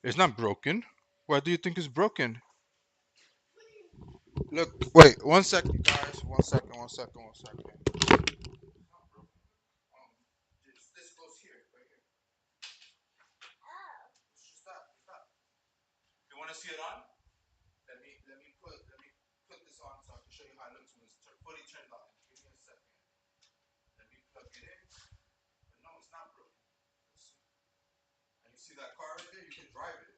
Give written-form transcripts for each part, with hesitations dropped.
It's not broken. Why do you think it's broken? Look, wait, 1 second, guys. 1 second, 1 second, 1 second. This goes here, right here. Stop, stop. You want to see it on? Let me put this on so I can show you how it looks when it's fully turned on. Give me a second. Let me plug it in. But no, it's not broken. And you see that car right there? You can drive it.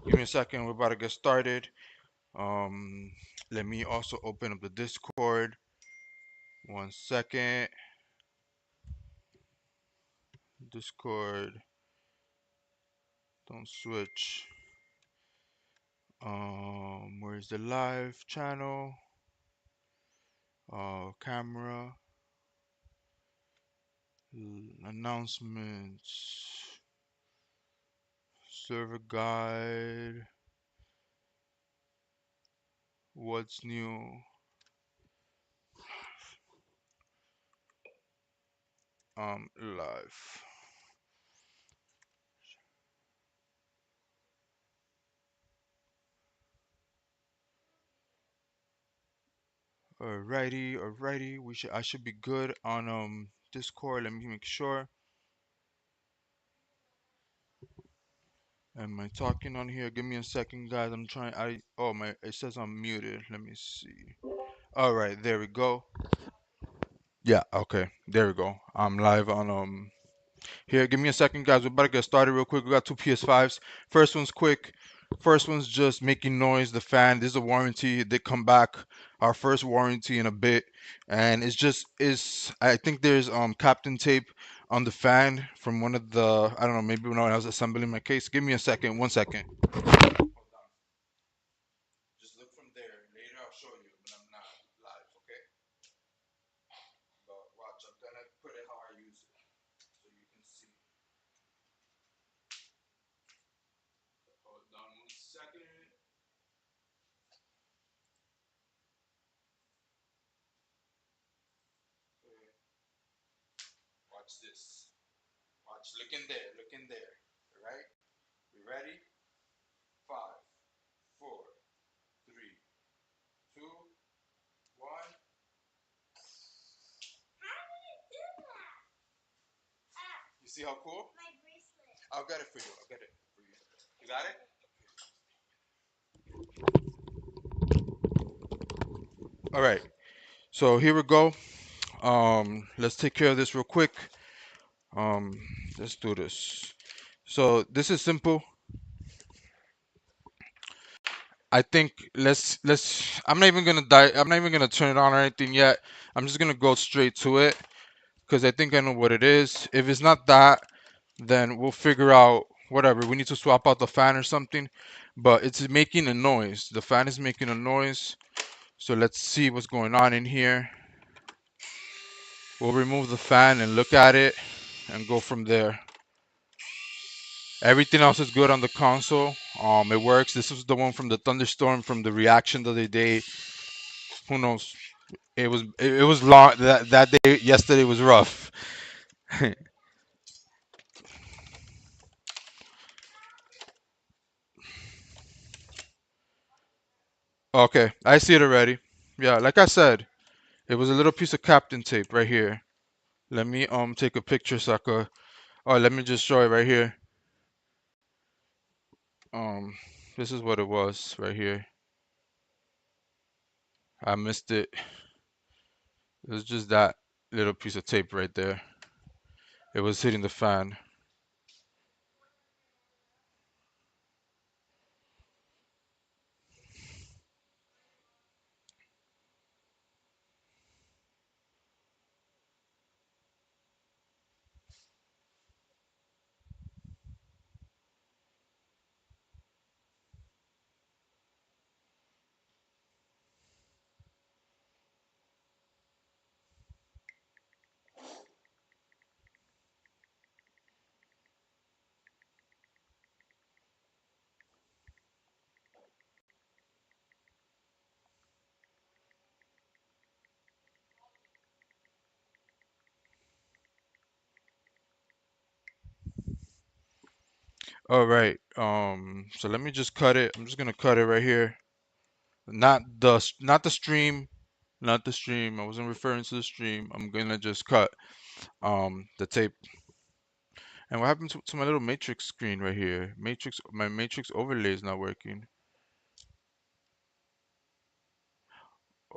Give me a second. We're about to get started. Um, Let me also open up the Discord. 1 second. Discord. Don't switch. Where's the live channel? Camera. Announcements. Server guide. What's new? Live. Alrighty, alrighty. I should be good on Discord. Let me make sure. Am I talking on here? Give me a second, guys. I'm trying. It says I'm muted. Let me see. All right, there we go. Yeah, okay, there we go. I'm live on here. Give me a second, guys. We're about to get started real quick. We got two PS5s. First one's quick. First one's just making noise. The fan. This is a warranty. They come back. Our first warranty in a bit, and it's. I think there's Captain tape on the fan from one of the. I don't know. Maybe when I was assembling my case. Give me a second. 1 second. Just look from there. Later I'll show you when I'm not live. Okay. But watch. I'm gonna put it how I use it so you can see. Hold on 1 second. Okay. Watch this. Watch. Look in there. Look in there. All right. We ready? 5, 4, 3, 2, 1. You see how cool? My bracelet. I'll get it for you. I'll get it for you. You got it? All right. So here we go. Let's take care of this real quick. Um, let's do this. So this is simple. I think let's. I'm not even gonna die. I'm not even gonna turn it on or anything yet. I'm just gonna go straight to it because I think I know what it is. If it's not that, then we'll figure out whatever. We need to swap out the fan or something. But it's making a noise. The fan is making a noise. So let's see what's going on in here. We'll remove the fan and look at it and go from there. Everything else is good on the console. It works. This was the one from the thunderstorm from the reaction the other day. Who knows? It was long. That day yesterday was rough. Okay, I see it already. Yeah, like I said, it was a little piece of Captain tape right here. Let me take a picture so I could. Oh, let me just show it right here. Um, this is what it was right here. I missed it. It was just that little piece of tape right there. It was hitting the fan. All right. So let me just cut it. I'm just gonna cut it right here. Not the stream, not the stream. I wasn't referring to the stream. I'm gonna just cut the tape. And what happened to my little matrix screen right here? My matrix overlay is not working.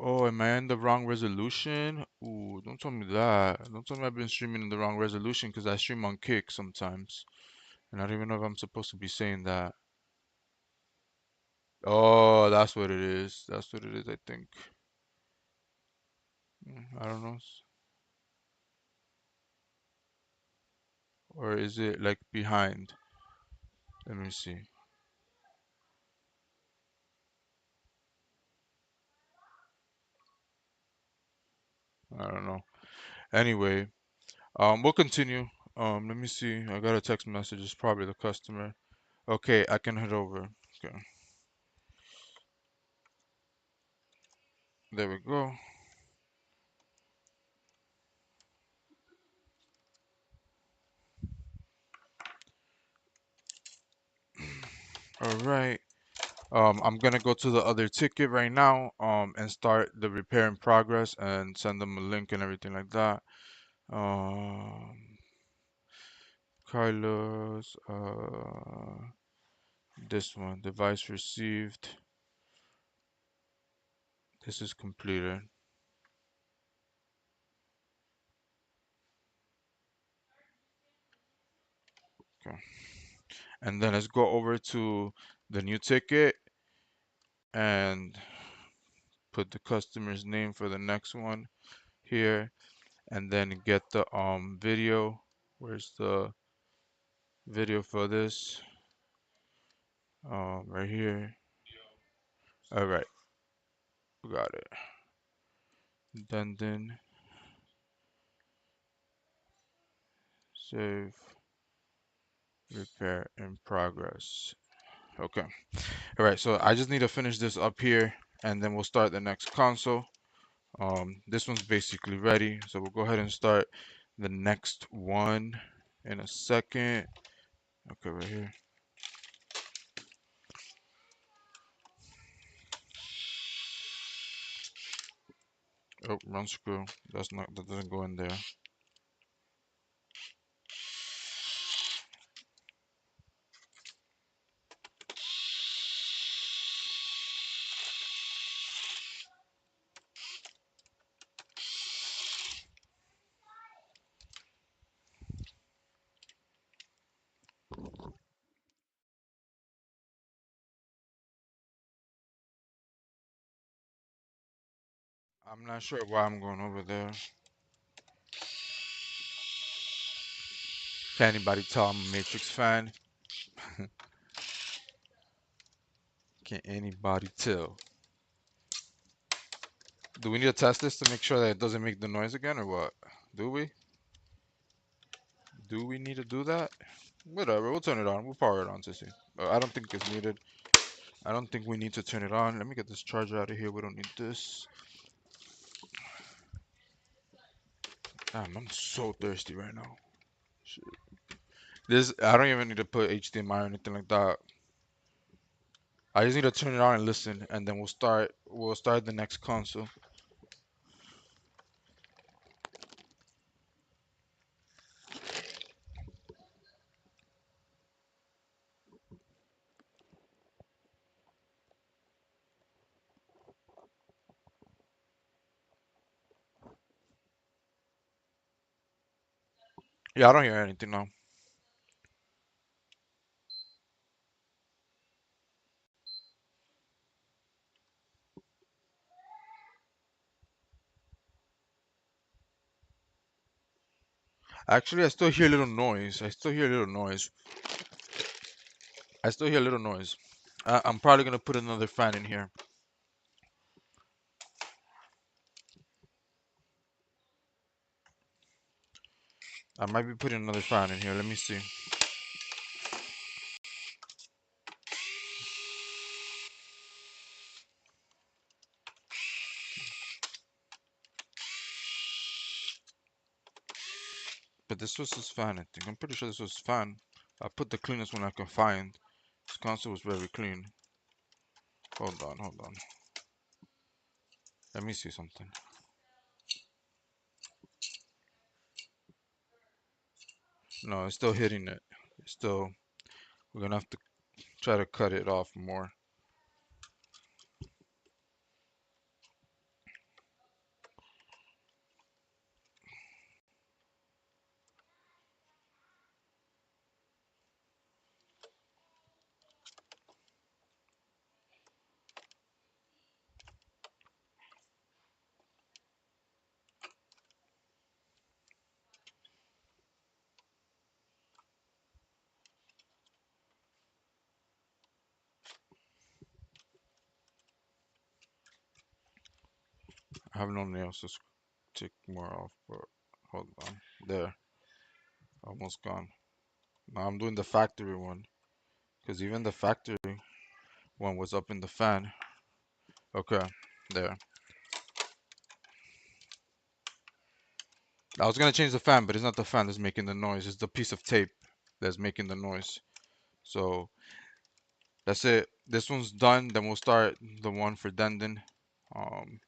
Oh, am I in the wrong resolution? Ooh, don't tell me that. Don't tell me I've been streaming in the wrong resolution because I stream on Kick sometimes. And I don't even know if I'm supposed to be saying that. Oh, that's what it is. That's what it is, I think. I don't know. Or is it like behind? Let me see. I don't know. Anyway, we'll continue. Let me see. I got a text message. It's probably the customer. Okay, I can head over. Okay, there we go. All right. I'm gonna go to the other ticket right now. And start the repair in progress and send them a link and everything like that. Um, Carlos. This one. Device received. This is completed. Okay. And then let's go over to the new ticket and put the customer's name for the next one here, and then get the video. Where's the video for this? Right here. All right, we got it. Then save repair in progress. Okay. All right, so I just need to finish this up here, and then we'll start the next console. This one's basically ready, so we'll go ahead and start the next one in a second. Okay, right here. Oh, wrong screw. That doesn't go in there. I'm not sure why I'm going over there. Can anybody tell I'm a Matrix fan? Can anybody tell? Do we need to test this to make sure that it doesn't make the noise again or what? Do we? Do we need to do that? Whatever, we'll turn it on. We'll power it on to see. I don't think it's needed. I don't think we need to turn it on. Let me get this charger out of here. We don't need this. Damn, I'm so thirsty right now. Shit. I don't even need to put HDMI or anything like that. I just need to turn it on and listen, and then we'll start the next console. Yeah, I don't hear anything now. Actually, I still hear a little noise. I still hear a little noise. I still hear a little noise. I'm probably gonna put another fan in here. I might be putting another fan in here. Let me see. But this was his fan, I think. I'm pretty sure this was his fan. I put the cleanest one I can find. This console was very clean. Hold on, hold on. Let me see something. No, it's still hitting it. It's still, we're gonna have to try to cut it off more. I have no nails to take more off, but hold on. There, almost gone. Now I'm doing the factory one, because even the factory one was up in the fan. Okay, there. I was gonna change the fan, but it's not the fan that's making the noise. It's the piece of tape that's making the noise. So that's it. This one's done. Then we'll start the one for Dendon. Um,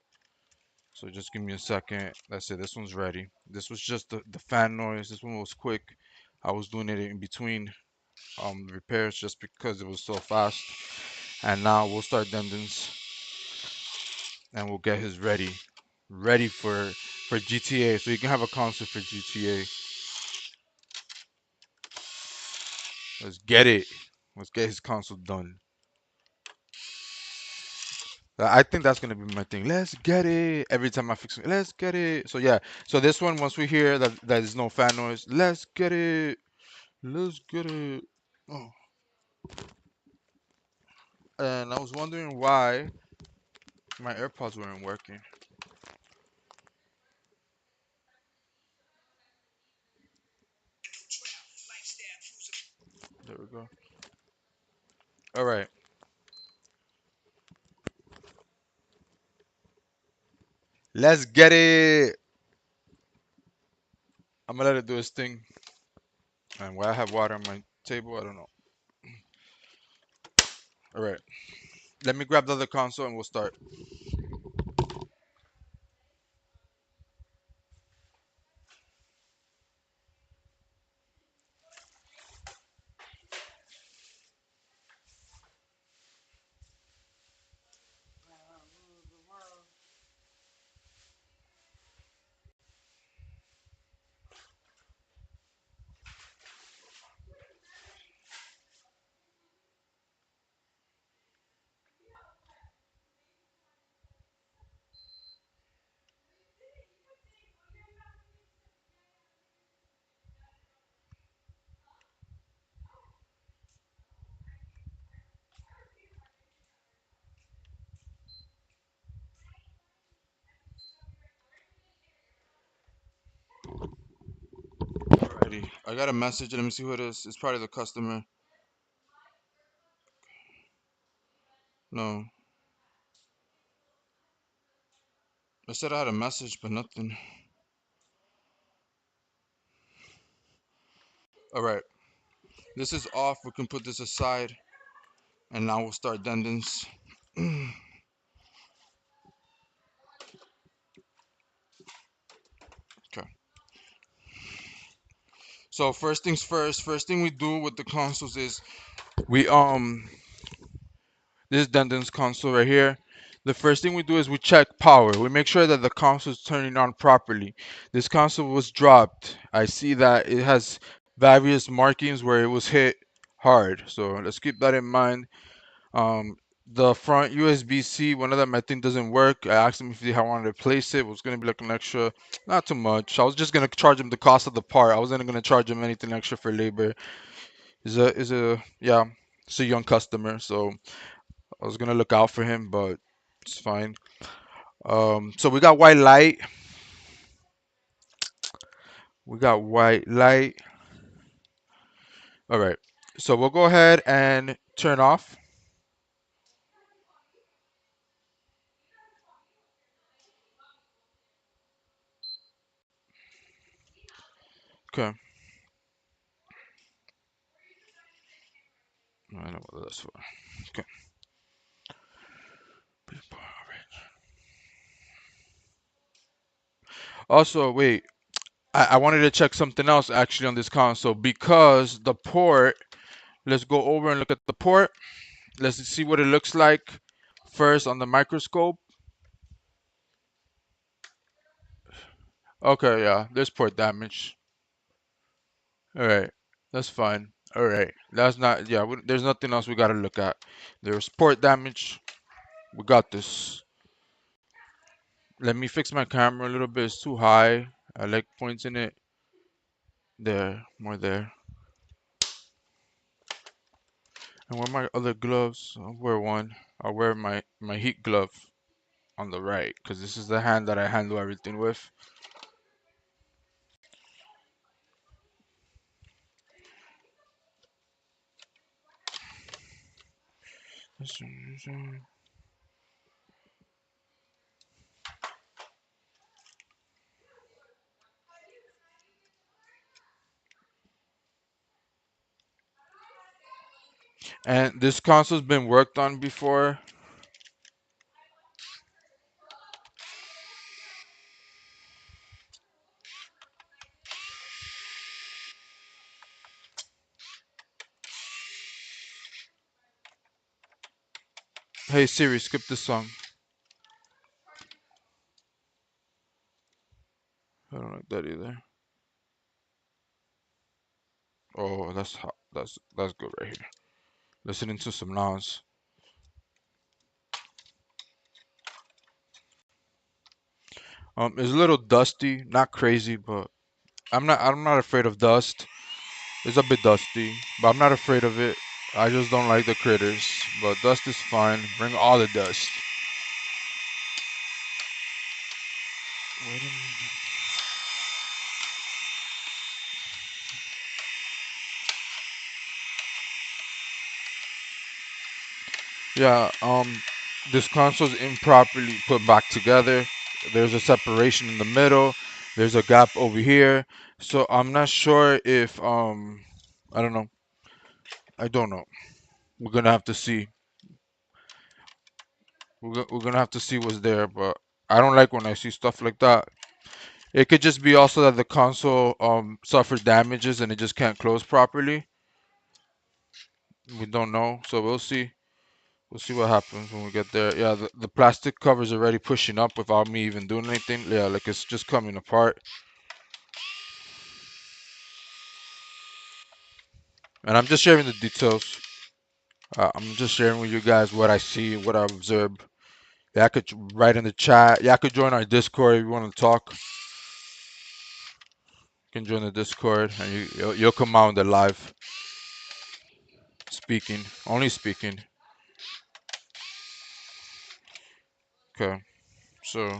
so just give me a second. That's it. This one's ready. This was just the fan noise. This one was quick. I was doing it in between repairs just because it was so fast. And now we'll start Dendon's and we'll get his ready for GTA. So you can have a console for GTA. Let's get it. Let's get his console done. I think that's gonna be my thing. Let's get it. Every time I fix it, let's get it. So yeah. So this one, once we hear that there's no fan noise, let's get it. Let's get it. Oh. And I was wondering why my AirPods weren't working. There we go. All right. Let's get it. I'm gonna let it do its thing. And why I have water on my table, I don't know. All right. Let me grab the other console and we'll start. Alrighty. I got a message. Let me see who it is. It's probably the customer. No. I said I had a message, but nothing. All right. This is off. We can put this aside. And now we'll start Dendons. Okay. So first things first. First thing we do with the consoles is we this Dendon's console right here. The first thing we do is we check power. We make sure that the console is turning on properly. This console was dropped. I see that it has various markings where it was hit hard. So let's keep that in mind. Um, the front USB-C, one of them I think doesn't work. I asked him if he wanted to replace it. It was gonna be like an extra, not too much. I was just gonna charge him the cost of the part. I wasn't gonna charge him anything extra for labor. Is a yeah, it's a young customer, so I was gonna look out for him, but it's fine. So we got white light. We got white light. All right. So we'll go ahead and turn off. Okay. well, that's fine. Okay. Also, wait. I wanted to check something else actually on this console because the port. Let's go over and look at the port. Let's see what it looks like first on the microscope. Okay, yeah, there's port damage. All right, that's fine. All right, that's not. Yeah, there's nothing else we gotta look at. There's port damage. We got this. Let me fix my camera a little bit. It's too high. I like points in it. There, more there. And where my other gloves? I'll wear one. I'll wear my heat glove on the right because this is the hand that I handle everything with. And this console's been worked on before. Hey Siri, skip this song. I don't like that either. Oh, that's hot. That's good right here. Listening to some Nas. It's a little dusty, not crazy, but I'm not afraid of dust. It's a bit dusty, but I'm not afraid of it. I just don't like the critters. But dust is fine. Bring all the dust. Wait a minute. Yeah, this console's improperly put back together. There's a separation in the middle. There's a gap over here. So I'm not sure if I don't know. I don't know. We're gonna have to see. We're gonna have to see what's there, but I don't like when I see stuff like that. It could just be also that the console suffered damages and it just can't close properly. We don't know, so we'll see. We'll see what happens when we get there. Yeah, the plastic cover's already pushing up without me even doing anything. Yeah, like it's just coming apart. And I'm just sharing the details. I'm just sharing with you guys what I see, what I observe. Yeah, I could write in the chat. Yeah, I could join our Discord if you want to talk. You can join the Discord and you'll come out in the live speaking, only speaking. Okay, so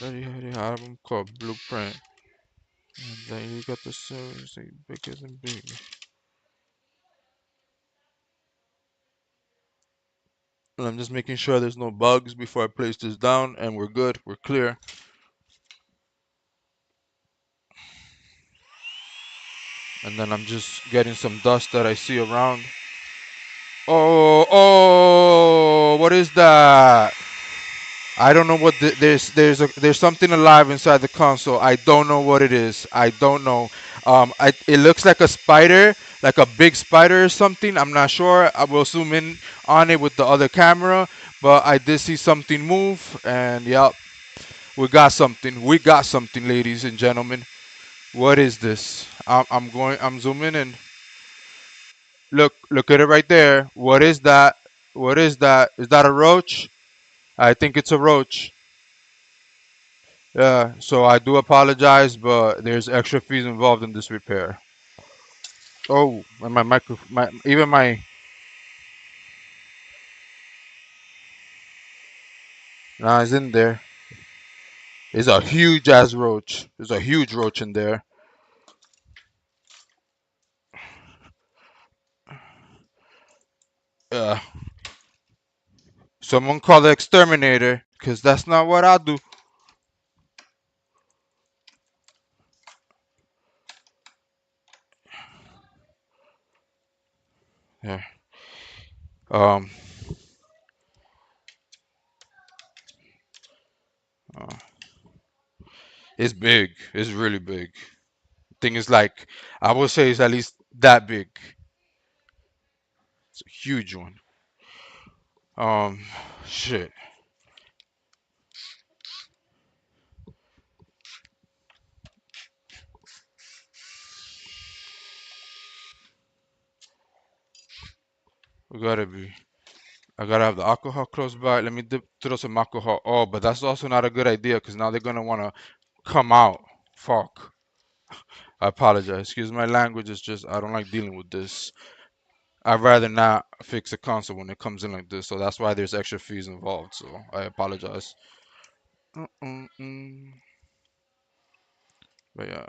Ready had an album called Blueprint, and then you got the series like bigger than big. And I'm just making sure there's no bugs before I place this down, and we're good, we're clear. And then I'm just getting some dust that I see around. Oh, what is that? I don't know what there's something alive inside the console. I don't know what it is. I don't know. It looks like a spider, like a big spider or something. I'm not sure. I will zoom in on it with the other camera, but I did see something move, and yep, we got something. We got something, ladies and gentlemen. What is this? I'm zooming in. Look at it right there. What is that? What is that? Is that a roach? I think it's a roach. Yeah, so I do apologize, but there's extra fees involved in this repair. Oh, and my micro, my even my nah is in there. There's a huge ass roach. There's a huge roach in there. Someone call the exterminator, cause that's not what I do. Yeah. Um. uh, it's big. It's really big. Thing is like, I would say it's at least that big. It's a huge one. Um. Shit. We gotta be. I gotta have the alcohol close by. Let me throw some alcohol. Oh, but that's also not a good idea because now they're gonna wanna come out. Fuck. I apologize. Excuse my language. It's just I don't like dealing with this. I'd rather not fix a console when it comes in like this. So that's why there's extra fees involved. So I apologize. Mm-mm-mm. But yeah.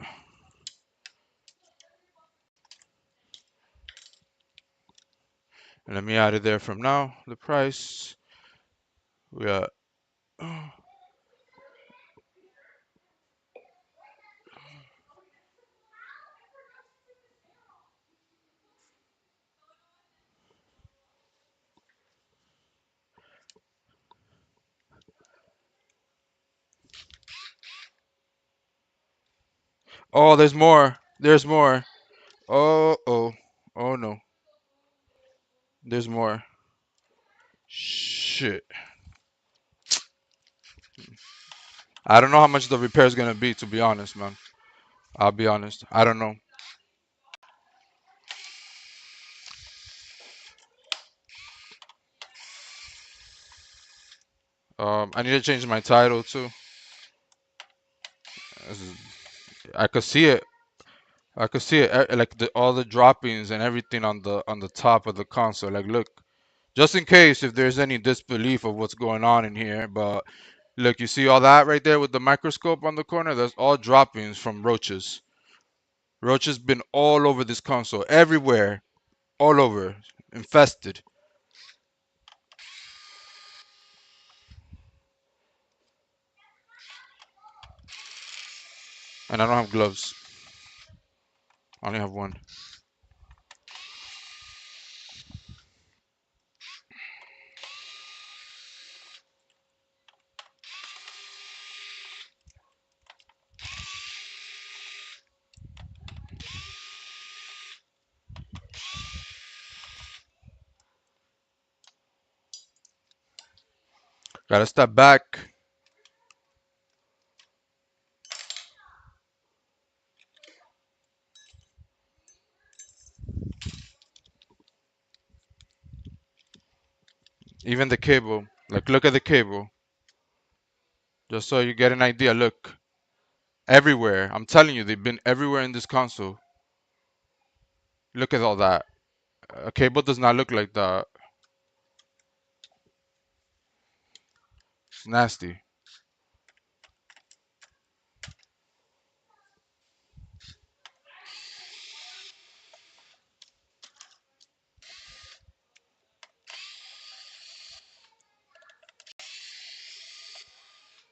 And let me add it there from now. The price. We got. Oh, there's more. There's more. Oh, oh. Oh no. There's more. Shit. I don't know how much the repair is gonna be, to be honest, man. I'll be honest. I don't know. I need to change my title too. This is- I could see it. I could see it, like all the droppings and everything on the top of the console. Like, look, just in case if there's any disbelief of what's going on in here. But look, you see all that right there with the microscope on the corner? That's all droppings from roaches. Roaches been all over this console, everywhere, all over, infested. And I don't have gloves. I only have one. Gotta step back. Even the cable. Like, look at the cable. Just so you get an idea. Look, everywhere. I'm telling you, they've been everywhere in this console. Look at all that. A cable does not look like that. It's nasty.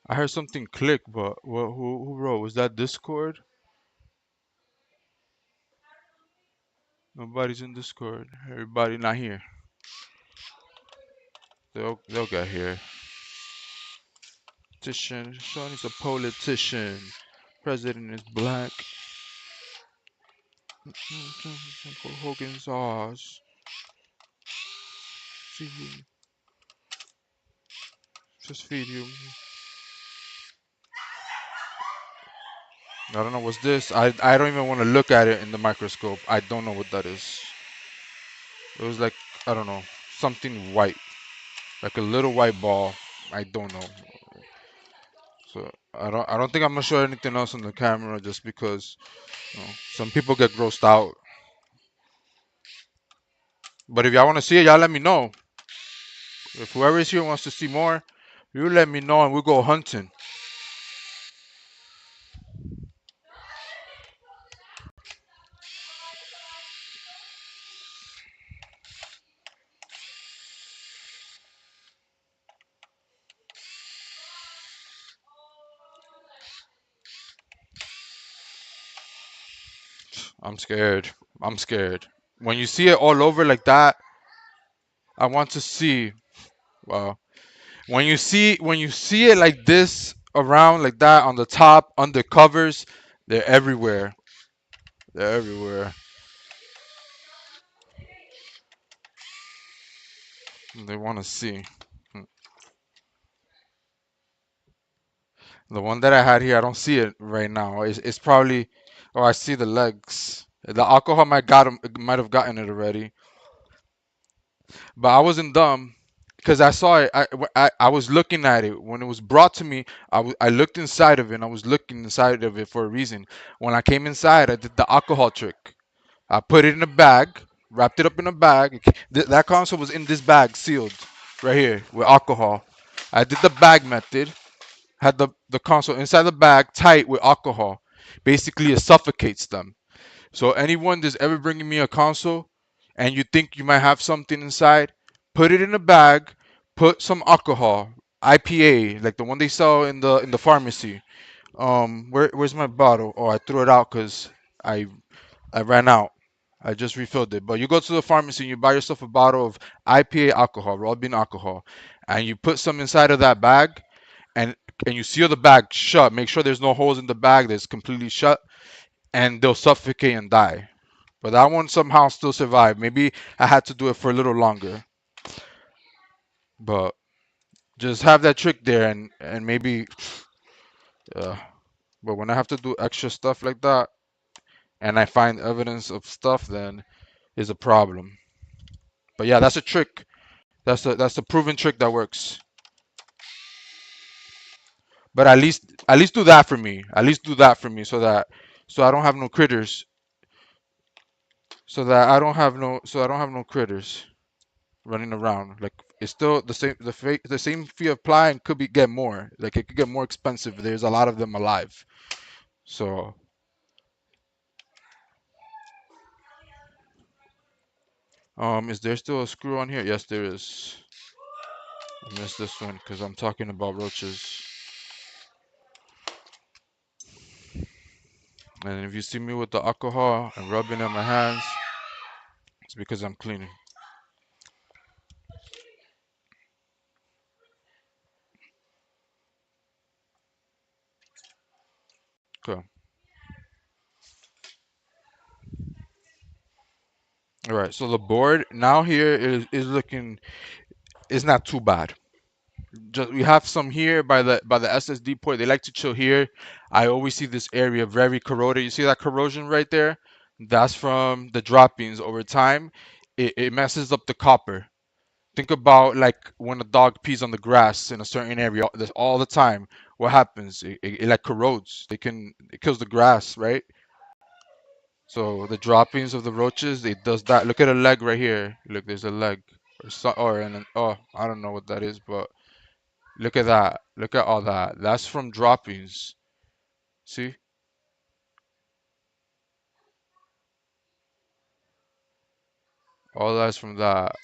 I heard something click, but who wrote? Was that Discord? Nobody's in Discord. Everybody not here. They'll get here. Politician. Sean is a politician. President is black. Hogan's Oz. See you. Just feed you. I don't know what's this. I don't even want to look at it in the microscope. I don't know what that is. It was like, I don't know, something white, like a little white ball. I don't know. So I don't think I'm gonna show anything else on the camera just because some people get grossed out. But if y'all want to see it, y'all let me know. If whoever is here wants to see more, you let me know and we'll go hunting. I'm scared. I'm scared. when you see it all over like that, I want to see. Well, when you see it like this around like that on the top under covers, they're everywhere. They're everywhere. They want to see. The one that I had here, I don't see it right now. It's probably. Oh, I see the legs. The alcohol might have gotten it already. But I wasn't dumb because I saw it. I was looking at it when it was brought to me. I looked inside of it. And I was looking inside of it for a reason. When I came inside, I did the alcohol trick. I put it in a bag, wrapped it up in a bag. That console was in this bag, sealed, right here with alcohol. I did the bag method. Had the console inside the bag, tight with alcohol. Basically, it suffocates them. So anyone that's ever bringing me a console and you think you might have something inside, put it in a bag, put some alcohol, IPA, like the one they sell in the pharmacy. Where's my bottle? Oh, I threw it out because I I ran out. I just refilled it. But you go to the pharmacy and you buy yourself a bottle of IPA alcohol, raw bean alcohol, and you put some inside of that bag, and and you seal the bag shut. Make sure there's no holes in the bag. That's completely shut, and they'll suffocate and die. But that one somehow still survived. Maybe I had to do it for a little longer. But just have that trick there, and maybe. Uh, but when I have to do extra stuff like that, and I find evidence of stuff, then is a problem. But yeah, that's a trick. That's a proven trick that works. But at least do that for me. At least do that for me so I don't have no critters. So I don't have no critters running around. Like it's still the same fee of apply and could be get more. Like it could get more expensive. There's a lot of them alive. So is there still a screw on here? Yes, there is. I missed this one because I'm talking about roaches. And if you see me with the alcohol and rubbing in my hands, it's because I'm cleaning. Okay. All right. So the board now here is looking is not too bad. Just we have some here by the SSD port. They like to chill here. I always see this area very corroded. You see that corrosion right there? That's from the droppings over time. It messes up the copper. Think about like when a dog pees on the grass in a certain area all the time. What happens? It like corrodes. It kills the grass, right? So the droppings of the roaches, it does that. Look at a leg right here. Look, there's a leg, or I don't know what that is, but look at that. Look at all that. That's from droppings. See, all that's from that.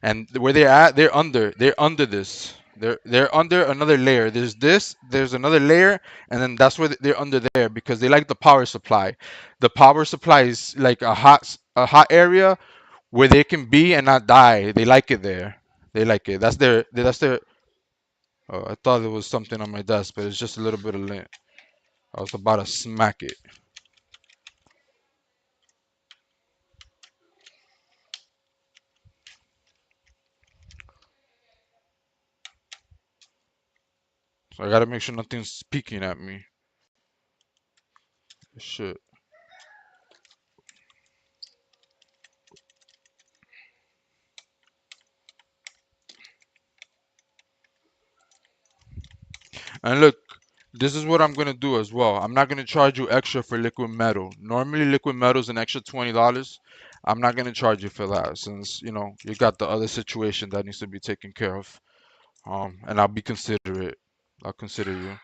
And where they're at, they're under this. They're under another layer. There's this, there's another layer, and then that's where they're under there because they like the power supply. The power supply is like a hot area where they can be and not die. They like it there. They like it. That's their. Oh, I thought there was something on my desk, but it's just a little bit of lint. I was about to smack it. So I gotta make sure nothing's peeking at me. Shit. And look, this is what I'm gonna do as well. I'm not gonna charge you extra for liquid metal. Normally, liquid metal is an extra $20. I'm not gonna charge you for that since you got the other situation that needs to be taken care of. And I'll be considerate. I'll consider you.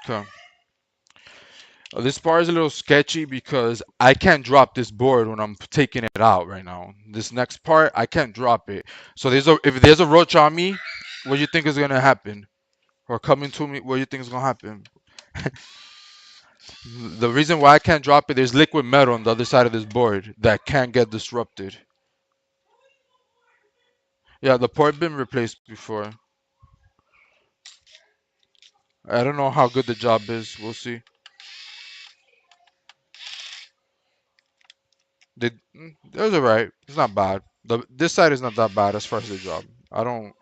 Okay. This part is a little sketchy because I can't drop this board when I'm taking it out right now. This next part, I can't drop it. So if there's a roach on me, what do you think is gonna happen? Or coming to me, what do you think is gonna happen? The reason why I can't drop it, there's liquid metal on the other side of this board that can't get disrupted. Yeah, the port been replaced before. I don't know how good the job is. We'll see. It was alright. It's not bad. This side is not that bad as far as the job. I don't.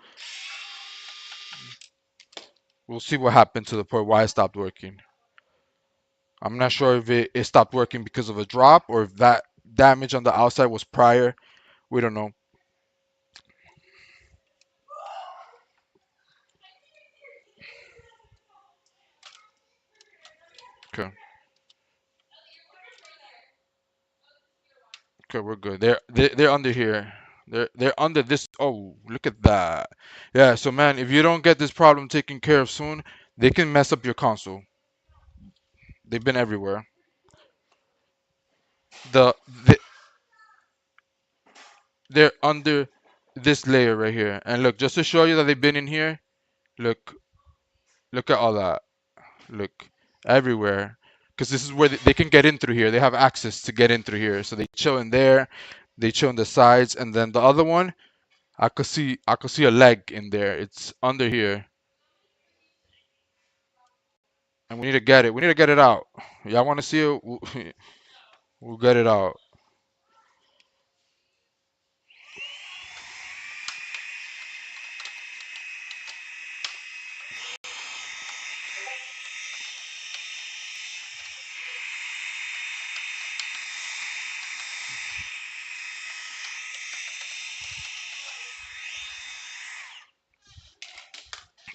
We'll see what happened to the port. Why it stopped working. I'm not sure if it stopped working because of a drop or if that damage on the outside was prior. We don't know. Okay. Okay, we're good. They're under here. They're under this. Oh, look at that. Yeah. So man, if you don't get this problem taken care of soon, they can mess up your console. They've been everywhere. The, the they're under this layer right here. And look, just to show you that they've been in here. Look, look at all that. Look, everywhere. Because this is where they can get in through here. They have access to get in through here. So they chill in there. They chill on the sides, and then the other one, I could see a leg in there. It's under here, and we need to get it. We need to get it out. Y'all want to see it? We'll get it out.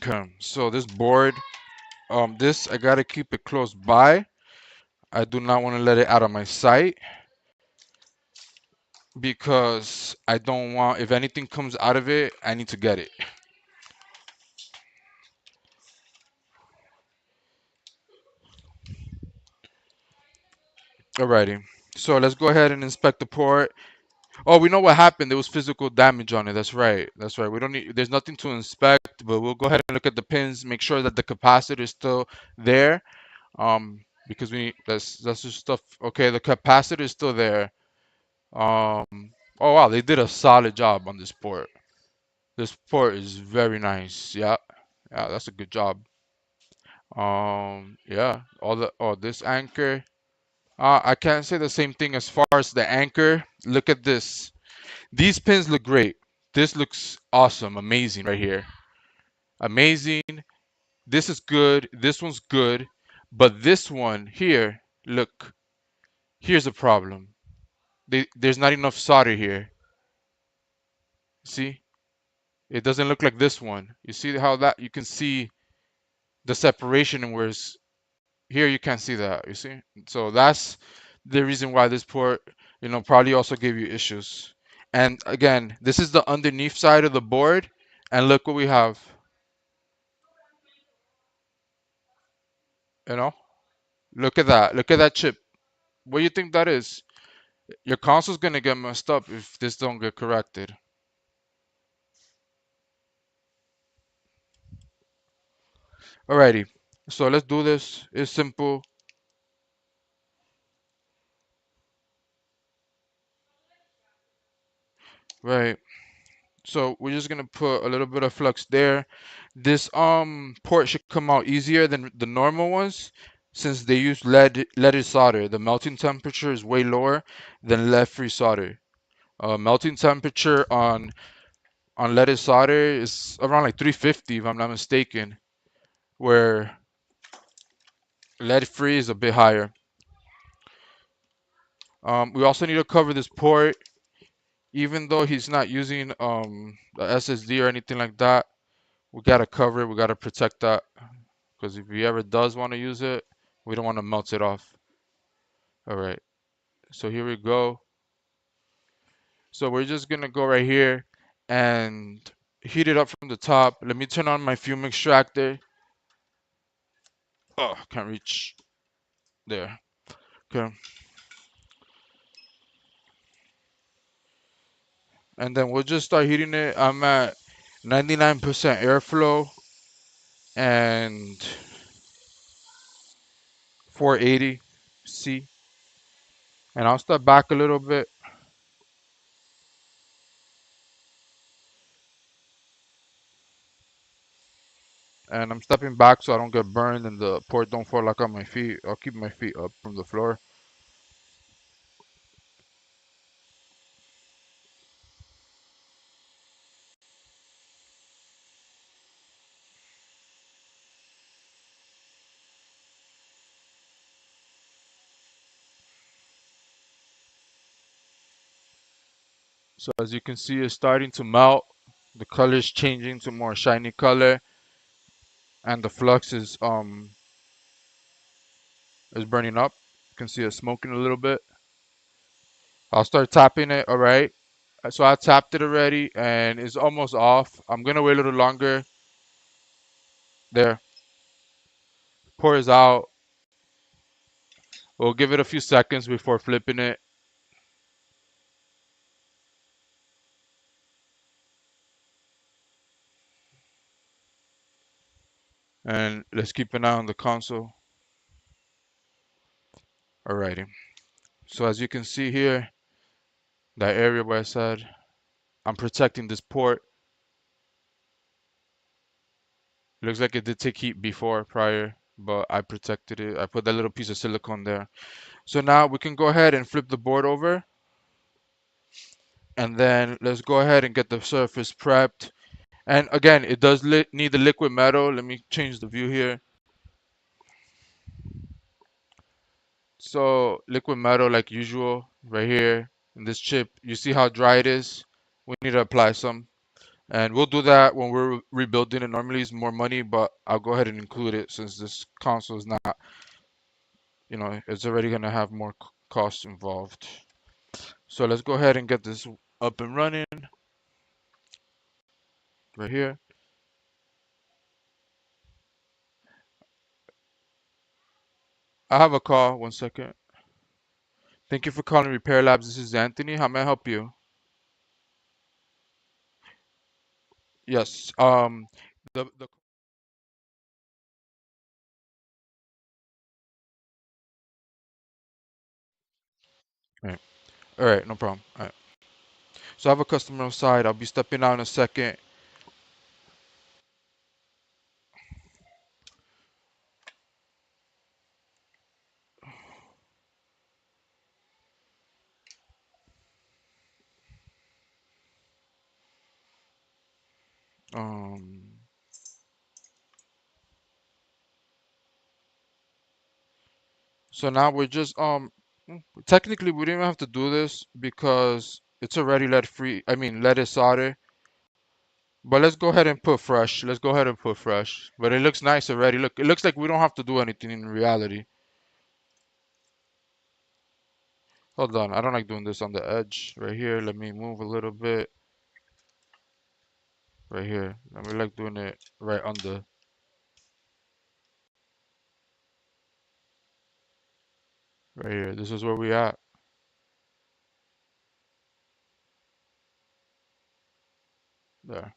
Okay. So this board, this I gotta keep it close by. I do not want to let it out of my sight because I don't want. If anything comes out of it, I need to get it. Alrighty. So let's go ahead and inspect the port. Oh, we know what happened. There was physical damage on it. That's right. That's right. We don't need. There's nothing to inspect, but we'll go ahead and look at the pins. Make sure that the capacitor is still there. Because that's just stuff. Okay, the capacitor is still there. Oh wow, they did a solid job on this port. This port is very nice. Yeah, yeah, that's a good job. Yeah, this anchor. I can't say the same thing as far as the anchor. Look at this. These pins look great. This looks awesome, amazing right here. Amazing. This is good. This one's good. But this one here, look, here's a problem. There's not enough solder here. See? It doesn't look like this one. You see how that you can see the separation, and whereas here you can't see that. You see? So that's the reason why this port, probably also gave you issues. And again, this is the underneath side of the board, and look what we have. You know? Look at that. Look at that chip. What do you think that is? Your console's gonna get messed up if this don't get corrected. Alrighty. So let's do this. It's simple. Right. So we're just gonna put a little bit of flux there. This port should come out easier than the normal ones since they use leaded solder. The melting temperature is way lower than lead-free solder. Melting temperature on leaded solder is around like 350 if I'm not mistaken, where lead-free is a bit higher. We also need to cover this port, even though he's not using the SSD or anything like that. We gotta cover it. We gotta protect that because if he ever does want to use it, we don't want to melt it off. All right. So here we go. So we're just gonna go right here and heat it up from the top. Let me turn on my fume extractor. Oh, can't reach there. Okay. And then we'll just start heating it. I'm at 99% airflow and 480 C. And I'll step back a little bit. And I'm stepping back so I don't get burned and the port don't fall like on my feet. I'll keep my feet up from the floor. So as you can see, it's starting to melt. The color is changing to more shiny color, and the flux is burning up. You can see it smoking a little bit. I'll start tapping it. All right. So I tapped it already, and it's almost off. I'm gonna wait a little longer. There, pours out. We'll give it a few seconds before flipping it. And let's keep an eye on the console. Alrighty. So as you can see here, that area where I said I'm protecting this port. Looks like it did take heat before, prior, but I protected it. I put that little piece of silicone there. So now we can go ahead and flip the board over. And then let's go ahead and get the surface prepped. And again, it does need the liquid metal. Let me change the view here. So liquid metal like usual right here in this chip. You see how dry it is? We need to apply some. And we'll do that when we're rebuilding it. Normally it's more money, but I'll go ahead and include it since this console is not, it's already going to have more costs involved. So let's go ahead and get this up and running right here. I have a call. 1 second. Thank you for calling Repair Labz. This is Anthony. How may I help you? Yes. The all right, no problem. All right. So I have a customer on side. I'll be stepping out in a second. Um, so now we're just technically we didn't even have to do this because it's already lead free. I mean leaded solder. But let's go ahead and put fresh. Let's go ahead and put fresh. But it looks nice already. Look, it looks like we don't have to do anything in reality. Hold on, I don't like doing this on the edge right here. Let me move a little bit right here. Let me like doing it right on the right here. This is where we at. There.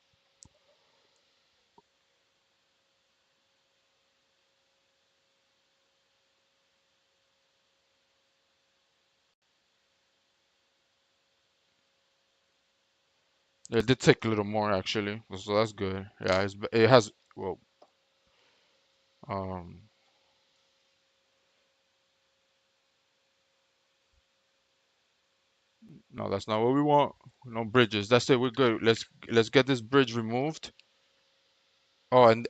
It did take a little more actually, so that's good. Yeah, it has well, um, no, that's not what we want. No bridges. That's it. We're good. Let's get this bridge removed. Oh, and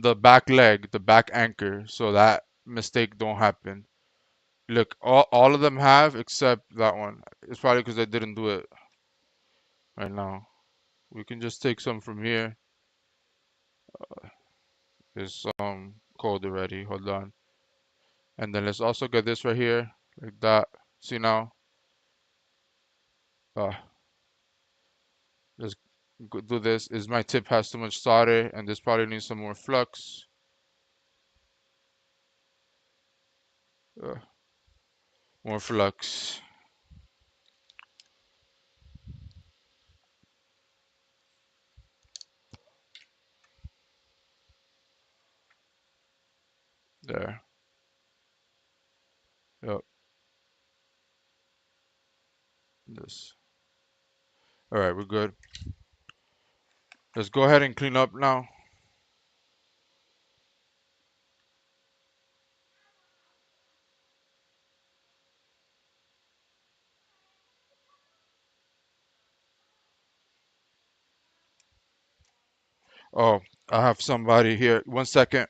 the back leg, the back anchor, so that mistake don't happen. Look, all of them have except that one. It's probably because I didn't do it right now. We can just take some from here. It's cold already. Hold on. And then let's also get this right here, like that. See now? Uh, let's do this. Is my tip has too much solder, and this probably needs some more flux. Uh, more flux. There. Yep. This. All right, we're good. Let's go ahead and clean up now. Oh, I have somebody here. 1 second.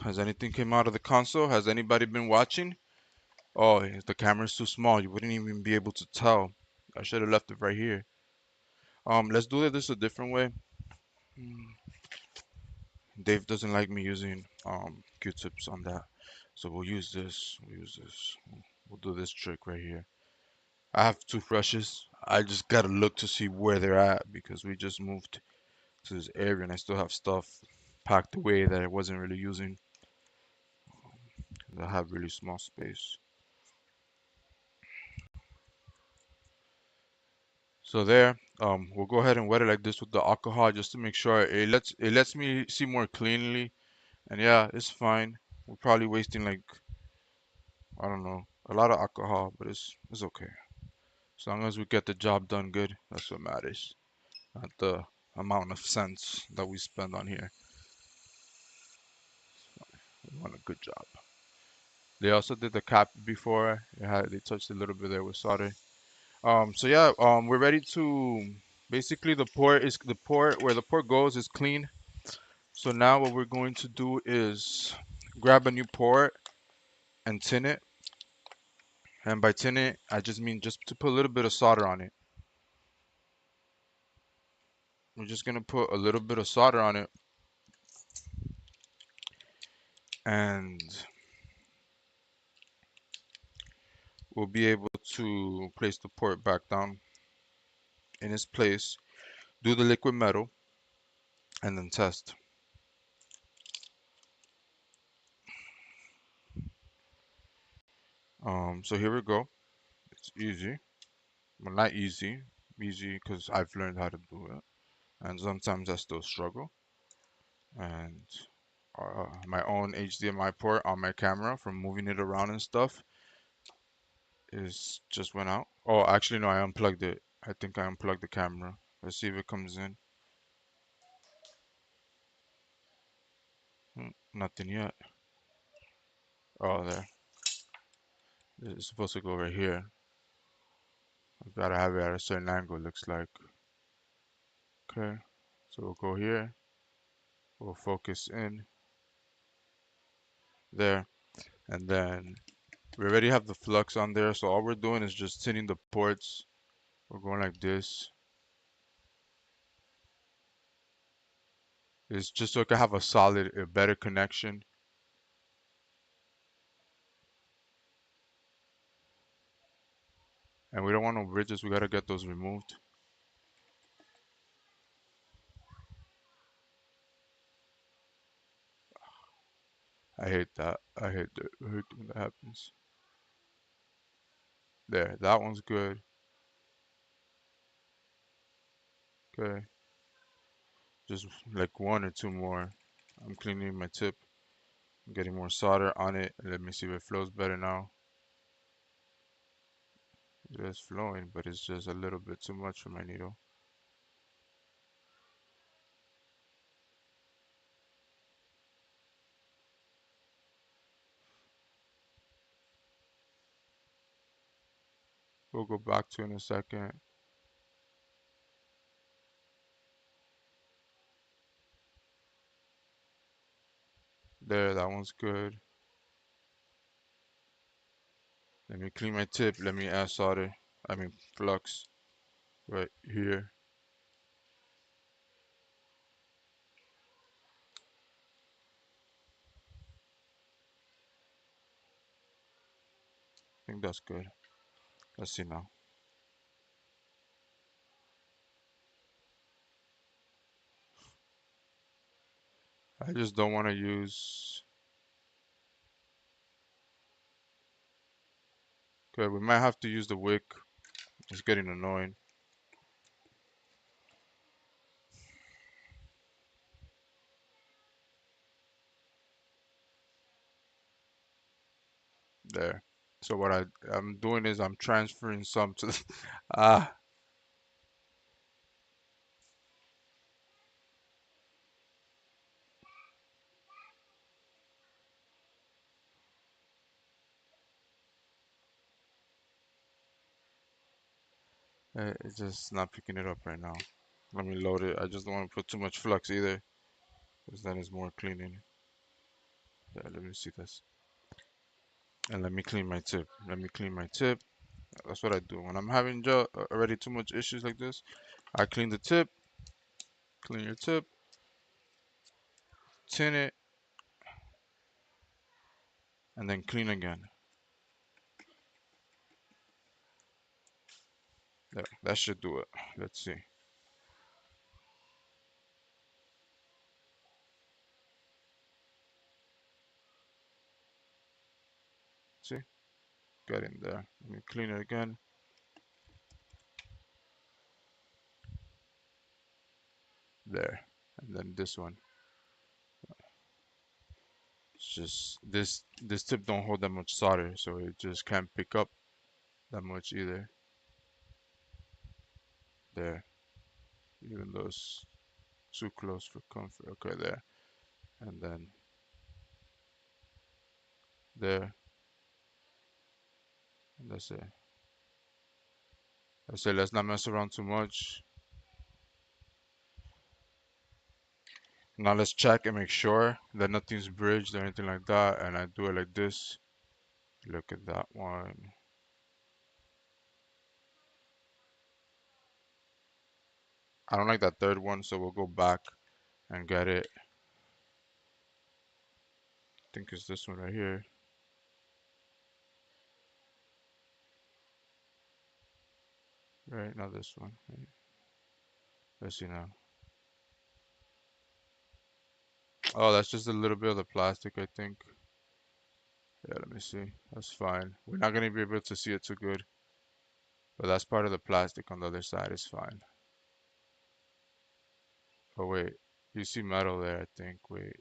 Has anything came out of the console? Has anybody been watching? Oh, the camera's too small. You wouldn't even be able to tell. I should have left it right here. Let's do this a different way. Hmm, Dave doesn't like me using Q-tips on that, so we'll use this. We'll use this. We'll do this trick right here. I have toothbrushes. I just gotta look to see where they're at because we just moved to this area and I still have stuff packed away that I wasn't really using. I have really small space. So there, we'll go ahead and wet it like this with the alcohol just to make sure it lets me see more cleanly. And yeah, it's fine. We're probably wasting like, I don't know, a lot of alcohol, but it's okay. As long as we get the job done good, that's what matters. Not the amount of cents that we spend on here. We want a good job. They also did the cap before. They touched a little bit there with solder. So yeah, we're ready to basically the port where the port goes is clean. So now what we're going to do is grab a new port and tin it. And by tin it, I just mean just to put a little bit of solder on it. We're just gonna put a little bit of solder on it, and we'll be able to place the port back down in its place, do the liquid metal, and then test. So here we go. It's easy. Well, not easy. Easy because I've learned how to do it, and sometimes I still struggle. And my own HDMI port on my camera from moving it around and stuff is just went out. Oh, actually no, I unplugged it. I think I unplugged the camera. Let's see if it comes in. Nothing yet. Oh, there. It's supposed to go right here. I've got to have it at a certain angle, looks like. Okay, so we'll go here. We'll focus in there, and then we already have the flux on there, so all we're doing is just tinting the ports. We're going like this. It's just so it can have a better connection. And we don't want no bridges, we gotta get those removed. I hate that. I hate when that happens. There, that one's good. Okay, just like one or two more. I'm cleaning my tip. I'm getting more solder on it. Let me see if it flows better now. It is flowing, but it's just a little bit too much for my needle. We'll go back to it in a second. There, that one's good. Let me clean my tip. Let me add solder. I mean flux right here. I think that's good. Let's see now. I just don't want to use. Okay, we might have to use the wick. It's getting annoying. There. So what I'm doing is I'm transferring some to the, ah, it's just not picking it up right now. Let me load it. I just don't want to put too much flux either, because then it's more cleaning. There, let me see this. And let me clean my tip. Let me clean my tip. That's what I do. When I'm having already too much issues like this, I clean the tip, clean your tip, tin it, and then clean again. There, that should do it. Let's see. See? Got in there. Let me clean it again. There. And then this one. It's just this tip don't hold that much solder, so it just can't pick up that much either. There. Even though it's too close for comfort. Okay, there. And then there. And that's it. I say let's not mess around too much. Now let's check and make sure that nothing's bridged or anything like that. And I do it like this. Look at that one. I don't like that third one, so we'll go back and get it. I think it's this one right here. Right, not this one. Right. Let's see now. Oh, that's just a little bit of the plastic, I think. Yeah, let me see. That's fine. We're not gonna be able to see it too good, but that's part of the plastic on the other side is fine. Oh wait, you see metal there, I think. Wait.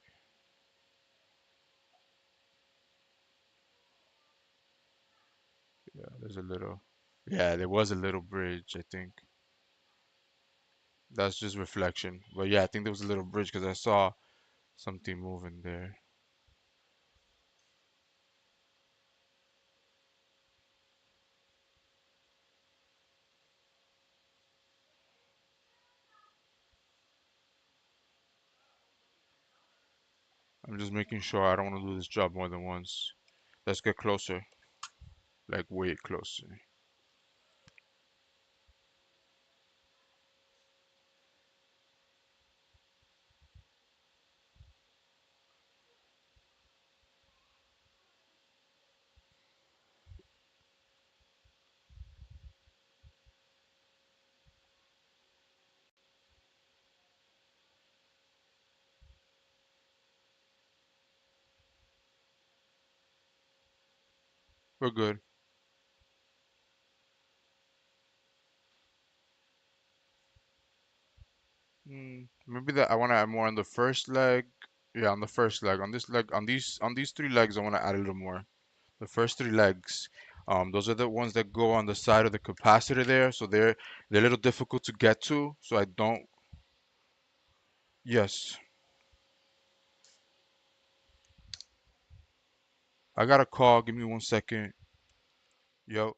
Yeah, there's a little. Yeah, there was a little bridge, I think. That's just reflection. But yeah, I think there was a little bridge because I saw something moving there. I'm just making sure I don't want to do this job more than once. Let's get closer, like way closer. We're good. Maybe that I want to add more on the first leg. Yeah, on the first leg. On this leg, on these three legs, I want to add a little more. The first three legs. Those are the ones that go on the side of the capacitor there, so they're a little difficult to get to. So I don't. Yes, I got a call. Give me 1 second. Yo.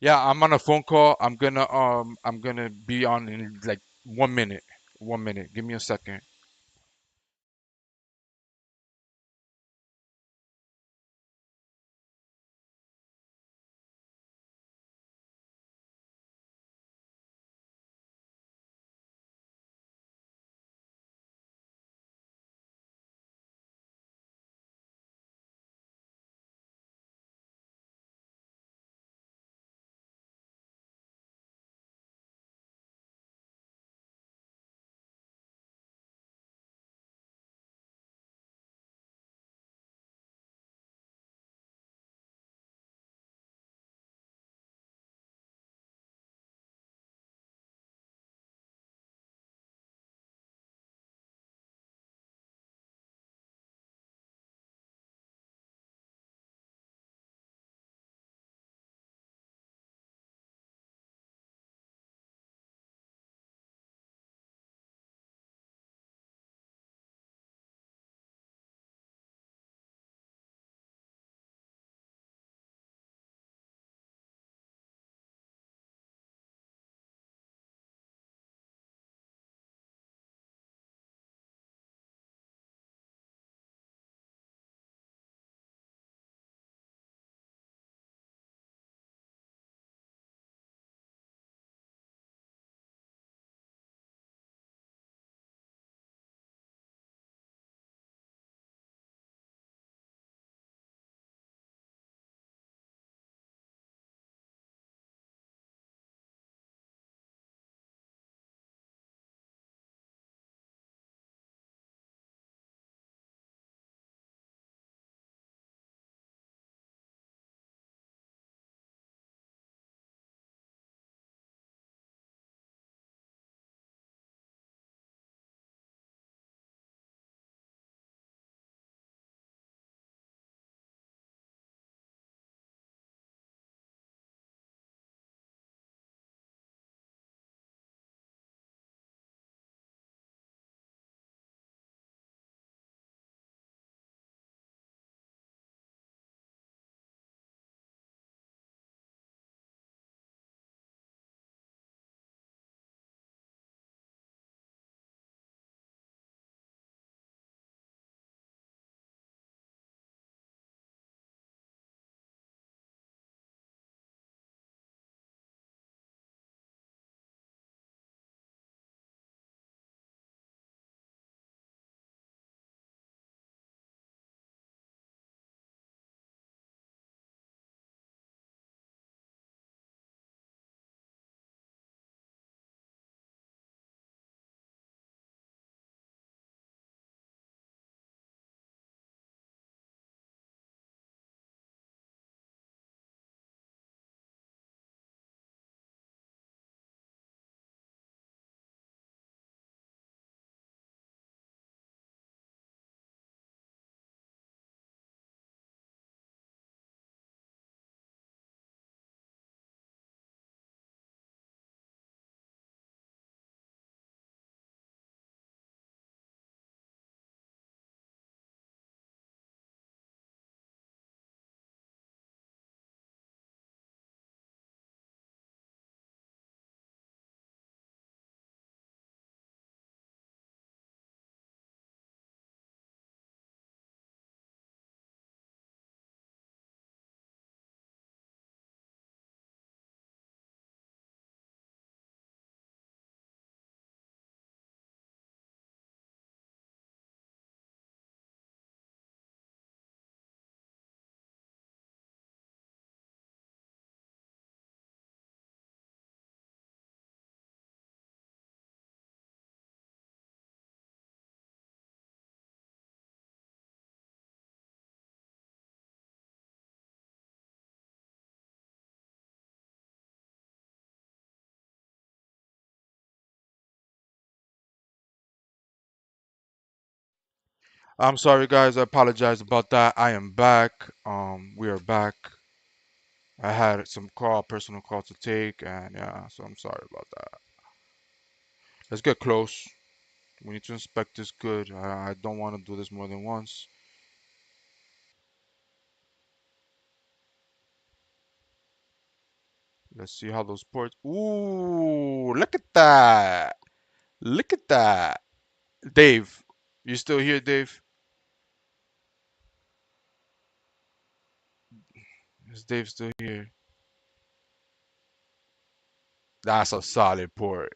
Yeah, I'm on a phone call. I'm gonna be on in like 1 minute. 1 minute. Give me a second. I'm sorry, guys. I apologize about that. I am back. We are back. I had some personal call to take, and yeah, so I'm sorry about that. Let's get close. We need to inspect this good. I don't want to do this more than once. Let's see how those ports. Ooh, look at that. Look at that. Dave, you still here, Dave? Is Dave still here? That's a solid port.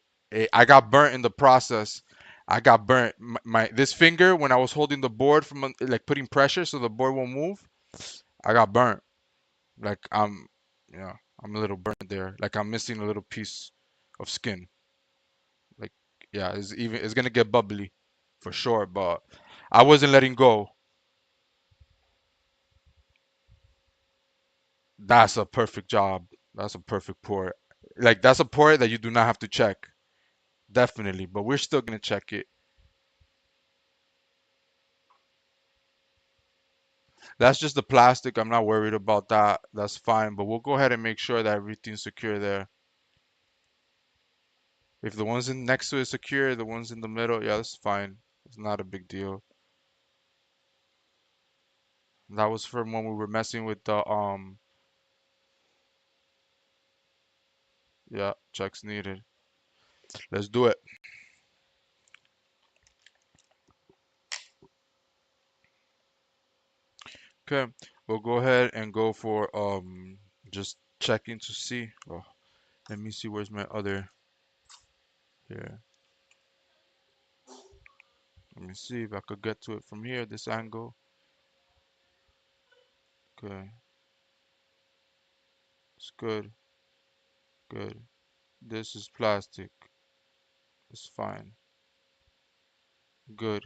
I got burnt in the process. I got burnt. My this finger when I was holding the board from like putting pressure so the board won't move. I got burnt. Like yeah, I'm a little burnt there. Like I'm missing a little piece of skin. Like yeah, it's gonna get bubbly for sure. But I wasn't letting go. That's a perfect job. That's a perfect port. Like that's a port that you do not have to check. Definitely, but we're still gonna check it. That's just the plastic. I'm not worried about that. That's fine, but we'll go ahead and make sure that everything's secure there. If the ones in next to it secure, the ones in the middle, yeah, that's fine. It's not a big deal. That was from when we were messing with the yeah, checks needed. Let's do it. Okay, we'll go ahead and go for just checking to see. Oh, let me see where's my other here. Let me see if I could get to it from here, this angle. Okay, it's good, good. This is plastic. It's fine. Good.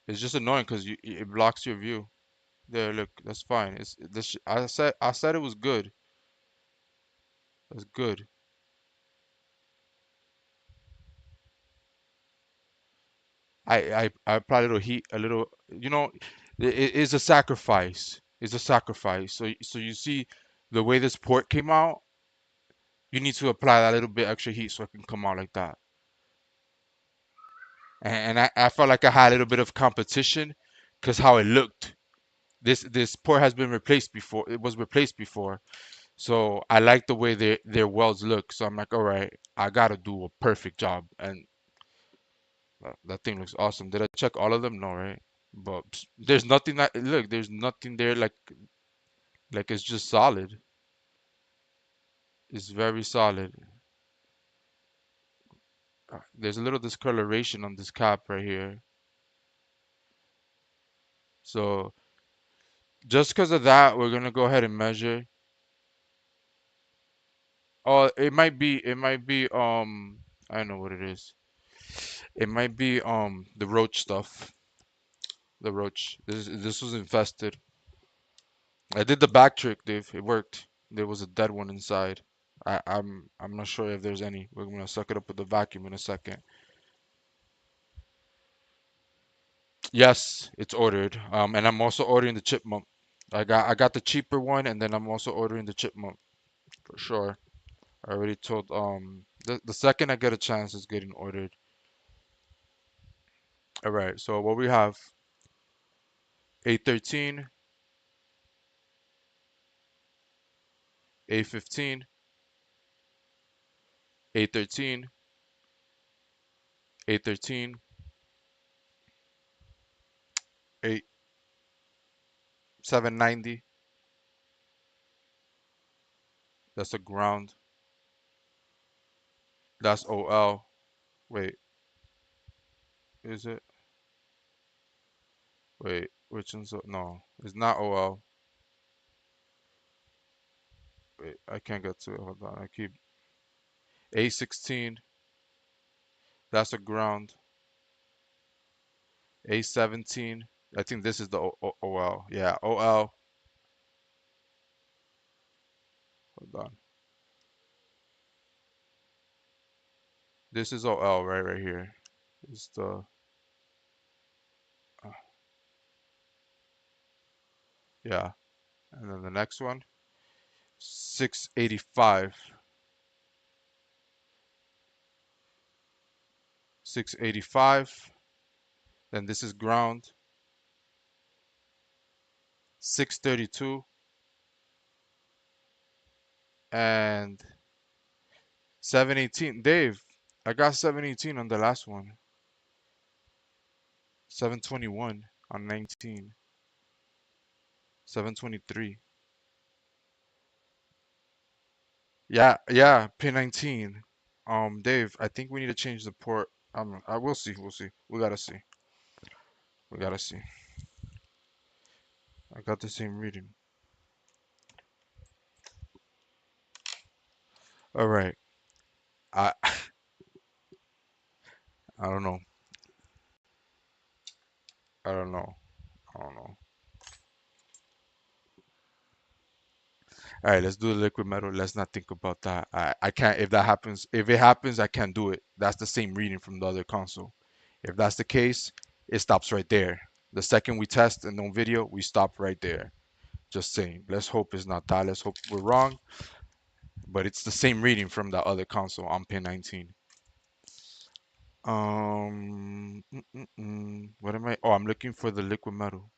It's just annoying because it blocks your view. There, look, that's fine. It's this. I said it was good. That's good. I apply a little heat, a little. It is a sacrifice. It's a sacrifice. So you see, the way this port came out, you need to apply that little bit extra heat so it can come out like that. And I felt like I had a little bit of competition because how it looked. This port has been replaced before. It was replaced before. So I like the way their welds look. So I'm like, all right, I gotta do a perfect job, and that thing looks awesome. Did I check all of them? No, right? But there's nothing that look. There's nothing there like it's just solid. It's very solid. There's a little discoloration on this cap right here. So just because of that, we're gonna go ahead and measure. Oh, it might be. I don't know what it is. It might be the roach stuff. The roach. This was infested. I did the back trick, Dave. It worked. There was a dead one inside. I'm not sure if there's any. We're gonna suck it up with the vacuum in a second. Yes, it's ordered. And I'm also ordering the chipmunk. I got the cheaper one, and then I'm also ordering the chipmunk for sure. I already told the second I get a chance is getting ordered. All right. So what we have: A13, A15, A13, A13, A790. That's a ground. That's OL. Wait, is it? Wait, which one's no? It's not OL. Wait, I can't get to it. Hold on. I keep A16. That's a ground. A17. I think this is the OL. Yeah, OL. Hold on. This is OL right here. It's the uh, yeah. And then the next one, 685. 685. Then this is ground. 632. and 718. Dave, I got 718 on the last one. 721 on 19. 723. Yeah, yeah, pin 19. Dave, I think we need to change the port. I will see, we'll see. We gotta see. We gotta see. I got the same reading. All right. I I don't know. I don't know. I don't know. All right, let's do the liquid metal. Let's not think about that. I can't. If that happens, if it happens, I can't do it. That's the same reading from the other console. If that's the case, it stops right there. The second we test and no video, we stop right there. Just saying. Let's hope it's not that. Let's hope we're wrong. But it's the same reading from the other console on pin 19. What am I? Oh, I'm looking for the liquid metal.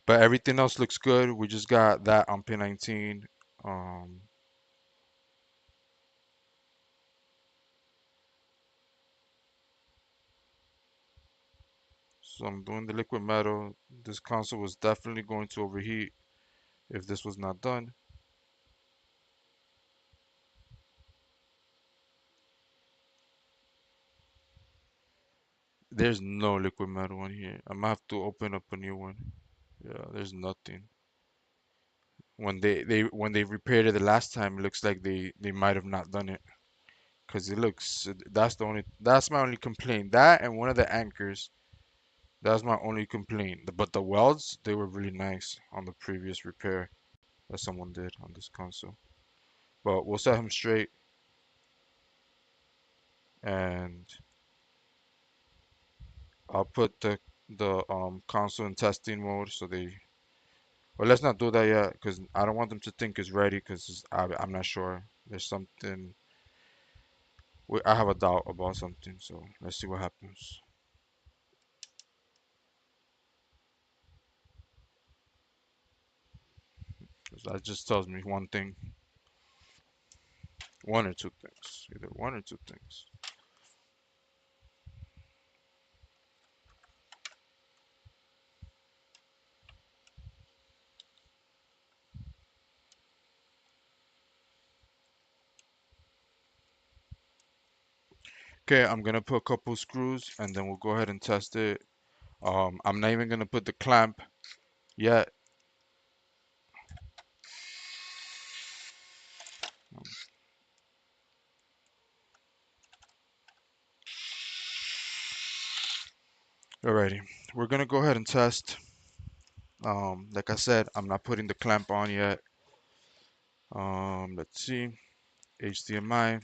But everything else looks good. We just got that on pin 19. Um, so I'm doing the liquid metal. This console was definitely going to overheat if this was not done. There's no liquid metal on here. I'm gonna have to open up a new one. Yeah, there's nothing. When they repaired it the last time, it looks like they might have not done it. Cause it looks that's my only complaint. That and one of the anchors. That's my only complaint. But the welds, they were really nice on the previous repair that someone did on this console. But we'll set him straight and I'll put the console in testing mode so they. Well, let's not do that yet because I don't want them to think it's ready because I'm not sure. There's something. I have a doubt about something, so let's see what happens. 'Cause that just tells me one thing, one or two things, either one or two things. Okay, I'm gonna put a couple screws and then we'll go ahead and test it. I'm not even gonna put the clamp yet. Alrighty, we're gonna go ahead and test. Like I said, I'm not putting the clamp on yet. Let's see, HDMI.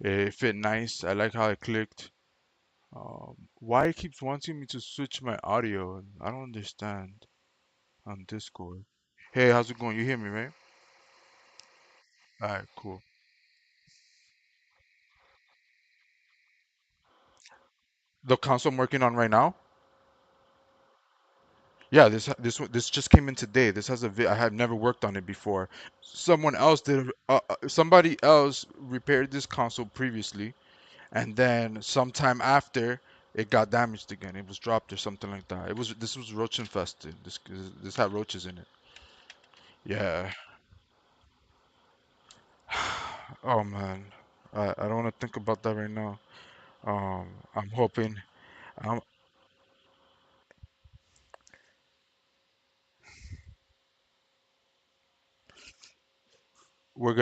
It fit nice. I like how it clicked. Why it keeps wanting me to switch my audio? I don't understand on Discord. Hey, how's it going? You hear me, right? Alright, cool. The console I'm working on right now? Yeah, this just came in today. This has I have never worked on it before. Someone else did. Somebody else repaired this console previously, and then sometime after, it got damaged again. It was dropped or something like that. This was roach infested. This had roaches in it. Yeah. Oh man, I don't want to think about that right now. I'm hoping. Um, we're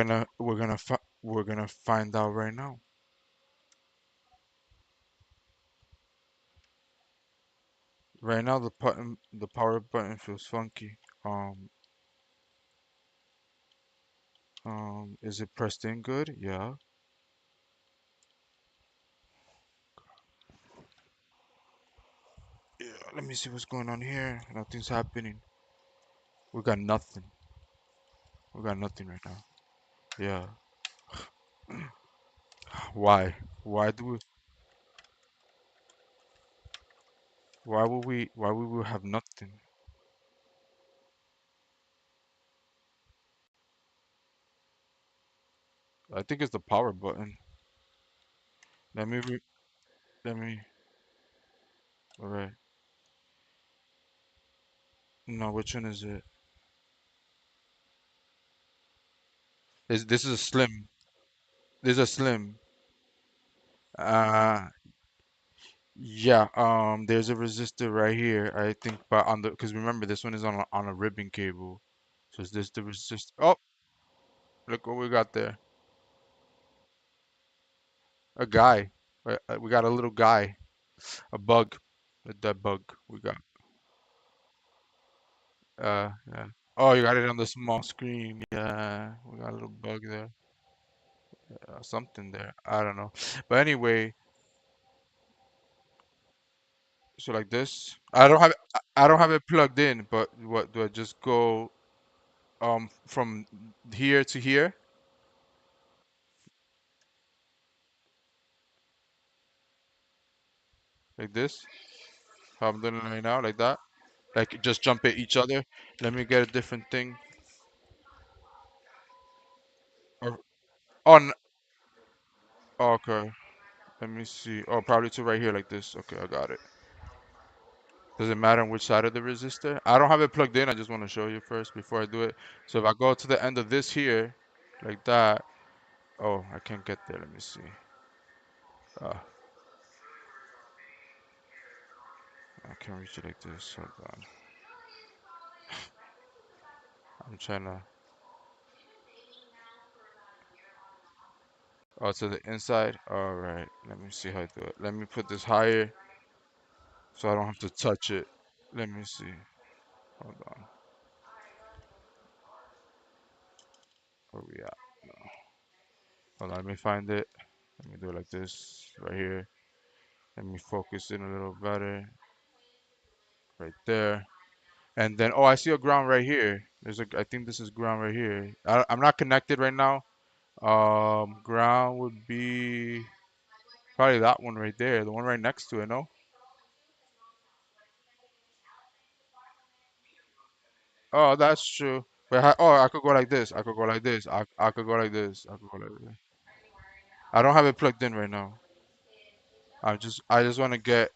gonna find out right now. Right now, the power button feels funky. Um, is it pressed in good? Yeah. Yeah. Let me see what's going on here. Nothing's happening. We got nothing. We got nothing right now. Yeah. Why? Why do we? Why would we? Why would we have nothing? I think it's the power button. Let me. Let me. All right. No, which one is it? Is this is a slim? This is a slim. Uh, yeah. There's a resistor right here. I think, but on the because remember this one is on a ribbon cable. So is this the resistor? Oh, look what we got there. A guy. We got a little guy. A bug. A dead bug. We got. Yeah. Oh, you got it on the small screen. Yeah, we got a little bug there. Something there. I don't know. But anyway, so like this. I don't have it plugged in, but what do I just go from here to here like this? How I'm doing it right now, like that. Like just jump at each other. Let me get a different thing. Or on. Okay. Let me see. Oh, probably to right here like this. Okay, I got it. Does it matter on which side of the resistor? I don't have it plugged in. I just want to show you first before I do it. So if I go to the end of this here, like that. Oh, I can't get there. Let me see. Uh, I can't reach it like this. Hold on. I'm trying to. Oh, to the inside. All right. Let me see how I do it. Let me put this higher so I don't have to touch it. Let me see. Hold on. Where we at? Hold on. Let me find it. Let me do it like this right here. Let me focus in a little better. Right there. And then, oh, I see a ground right here. I think this is ground right here. I'm not connected right now. Ground would be probably that one right there, the one right next to it, no? Oh, that's true. But oh, I could go like this. I could go like this. I could go like this. I could go like this. I don't have it plugged in right now. I just want to get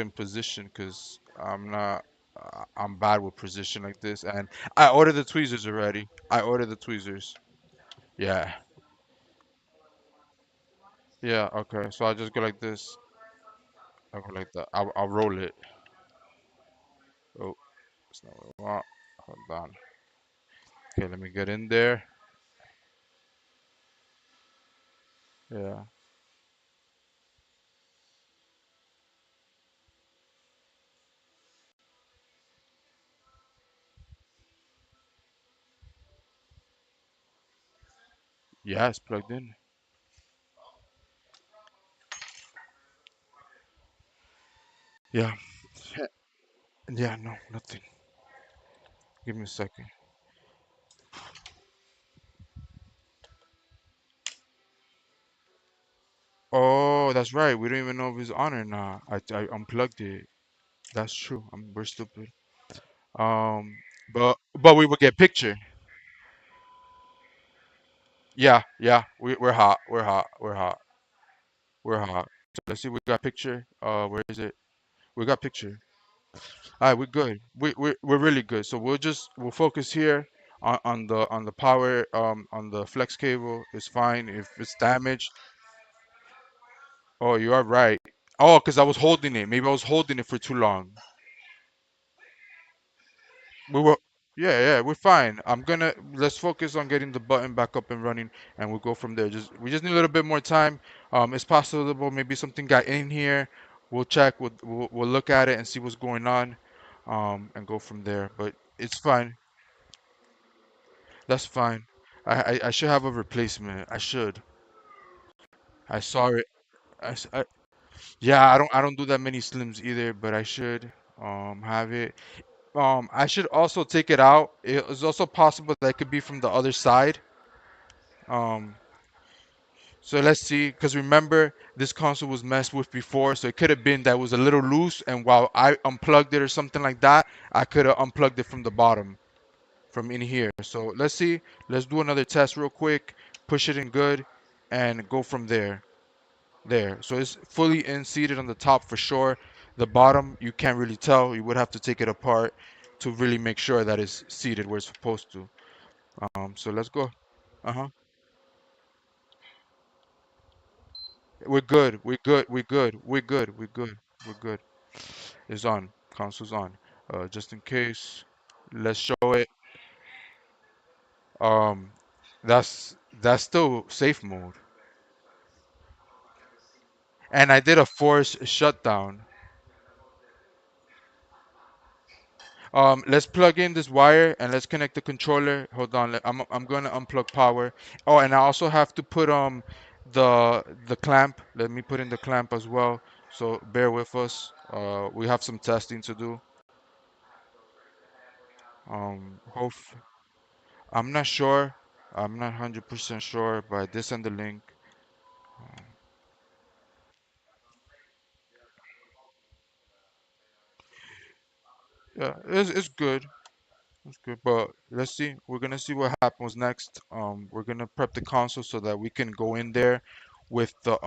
in position because I'm bad with position like this. And I ordered the tweezers already. I ordered the tweezers. Yeah. Yeah, okay. So I just go like this. I'll go like that. I'll roll it. Oh, that's not what I want. Hold on. Okay, let me get in there. Yeah. Yeah, it's plugged in. Yeah. Yeah, no, nothing. Give me a second. Oh, that's right. We don't even know if it's on or not. I unplugged it. That's true. We're stupid. Um, but we will get picture. Yeah, yeah. We're hot. We're hot. We're hot. We're hot. So let's see. We got picture. Where is it? We got picture. All right, we're good. We're really good. So we'll focus here on the power on the flex cable. It's fine. If it's damaged, oh, you are right. Oh, because I was holding it. Maybe I was holding it for too long. We were, yeah, yeah, we're fine. Let's focus on getting the button back up and running, and we'll go from there. We just need a little bit more time. It's possible maybe something got in here. We'll check. We'll look at it and see what's going on, and go from there. But it's fine. That's fine. I should have a replacement. I should. I saw it. Yeah, I don't do that many slims either, but I should have it. I should also take it out. It's also possible that it could be from the other side. Um, So let's see, because remember this console was messed with before, so it could have been that it was a little loose, and while I unplugged it or something like that, I could have unplugged it from the bottom, from in here. So let's see, let's do another test real quick, push it in good, and go from there. There, so it's fully in seated on the top for sure. The bottom, you can't really tell. You would have to take it apart to really make sure that it's seated where it's supposed to. So let's go. Uh-huh. We're good. We're good. We're good. We're good. We're good. We're good. It's on. Console's on. Just in case, let's show it. Um, that's still safe mode. And I did a force shutdown. Let's plug in this wire and let's connect the controller. Hold on. I'm gonna unplug power. Oh, and I also have to put the clamp. Let me put in the clamp as well. So bear with us. We have some testing to do. Hope I'm not sure. I'm not 100% sure, but I did send the link. Yeah, it's good. It's good. But let's see. We're gonna see what happens next. We're gonna prep the console so that we can go in there with the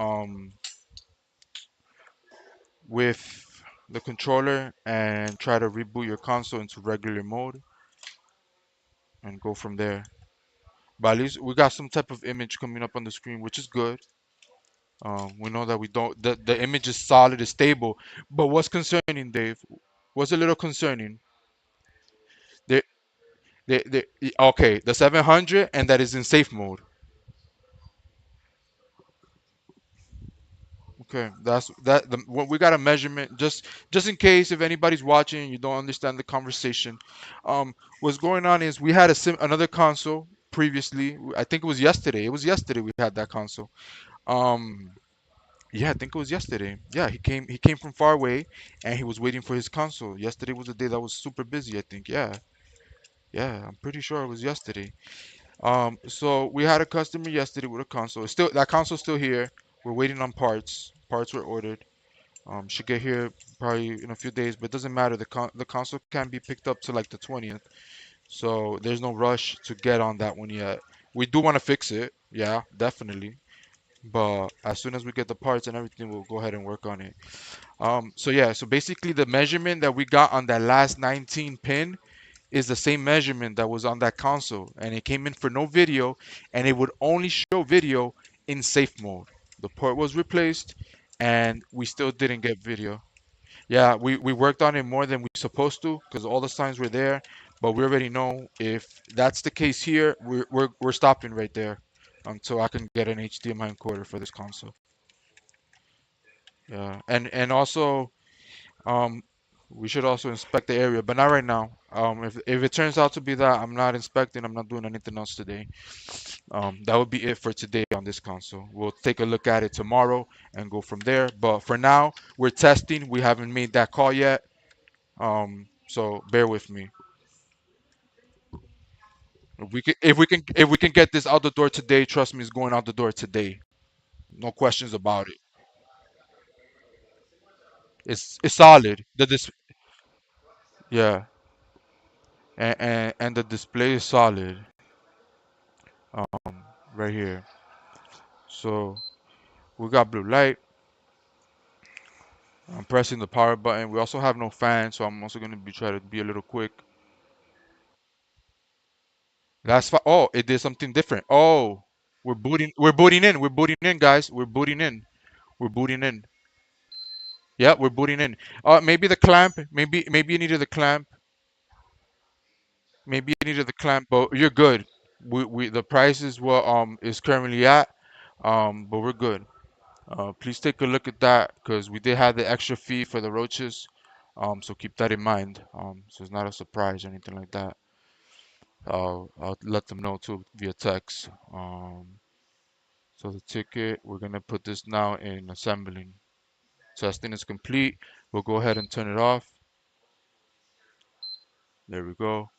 controller and try to reboot your console into regular mode and go from there. But at least we got some type of image coming up on the screen, which is good. We know that we don't the image is solid, is stable. But what's concerning, Dave? What's a little concerning? They, okay, the 700 and that is in safe mode. Okay, that's that. What we got a measurement just in case if anybody's watching and you don't understand the conversation. What's going on is we had another console previously. I think it was yesterday. It was yesterday we had that console. Um, yeah, I think it was yesterday. Yeah, he came from far away and he was waiting for his console. Yesterday was the day that was super busy. I think. Yeah, yeah, I'm pretty sure it was yesterday. So we had a customer yesterday with a console. Still, that console's still here. We're waiting on parts. Parts were ordered. Should get here probably in a few days, but it doesn't matter. The console can be picked up to like the 20th, so there's no rush to get on that one yet. We do want to fix it, yeah, definitely. But as soon as we get the parts and everything, we'll go ahead and work on it. So yeah, so basically the measurement that we got on that last 19 pin is the same measurement that was on that console, and it came in for no video, and it would only show video in safe mode. The port was replaced, and we still didn't get video. Yeah, we worked on it more than we supposed to because all the signs were there, but we already know if that's the case here, we're stopping right there until I can get an HDMI encoder for this console. Yeah, and also um we should also inspect the area, but not right now. If it turns out to be that I'm not inspecting, I'm not doing anything else today. That would be it for today on this console. We'll take a look at it tomorrow and go from there. But for now, we're testing. We haven't made that call yet. So bear with me. If we can get this out the door today, trust me, it's going out the door today. No questions about it. It's solid. Yeah, and the display is solid. Right here. So we got blue light. I'm pressing the power button. We also have no fan, so I'm also gonna be trying to be a little quick. That's fine. Oh, it did something different. Oh, we're booting in. We're booting in, guys. We're booting in. We're booting in. Yeah, we're booting in. Maybe the clamp. Maybe you needed the clamp. Maybe you needed the clamp, but you're good. We the price is what is currently at. But we're good. Please take a look at that because we did have the extra fee for the roaches. So keep that in mind. So it's not a surprise or anything like that. I'll let them know too via text. So the ticket, we're gonna put this now in assembling. Testing is complete. We'll go ahead and turn it off. There we go.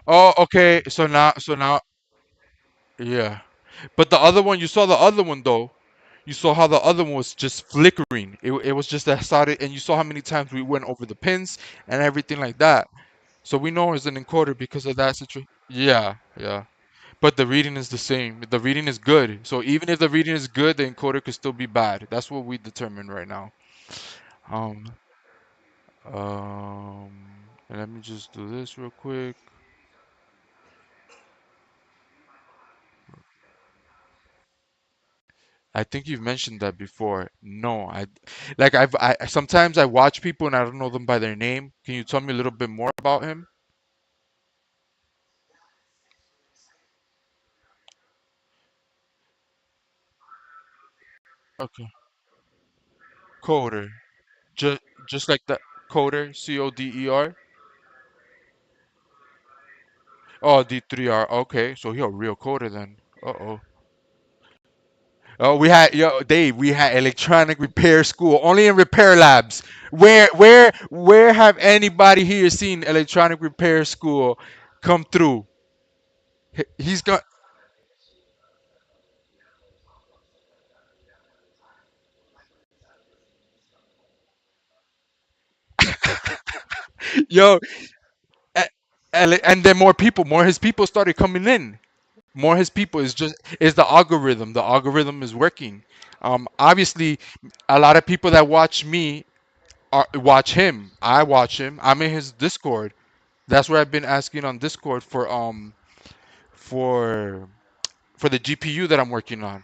Oh, okay. So now, yeah. But the other one, you saw the other one though. You saw how the other one was just flickering. It was just that solid, and you saw how many times we went over the pins and everything like that. So we know it's an encoder because of that situation. Yeah, yeah. But the reading is the same. The reading is good. So even if the reading is good, the encoder could still be bad. That's what we determined right now. Um, um, and let me just do this real quick. I think you've mentioned that before. No, I sometimes I watch people and I don't know them by their name. Can you tell me a little bit more about him? Okay. Coder. Just just like that coder, Coder. Oh, D3R. Okay, so he a real coder then. Uh-oh. Oh, we had yo Dave. We had electronic repair school only in Repair Labs. Where have anybody here seen electronic repair school come through? He's got yo, a- and then more his people started coming in. More his people is the algorithm. The algorithm is working. Obviously, a lot of people that watch me watch him. I watch him. I'm in his Discord. That's where I've been asking on Discord for for the GPU that I'm working on.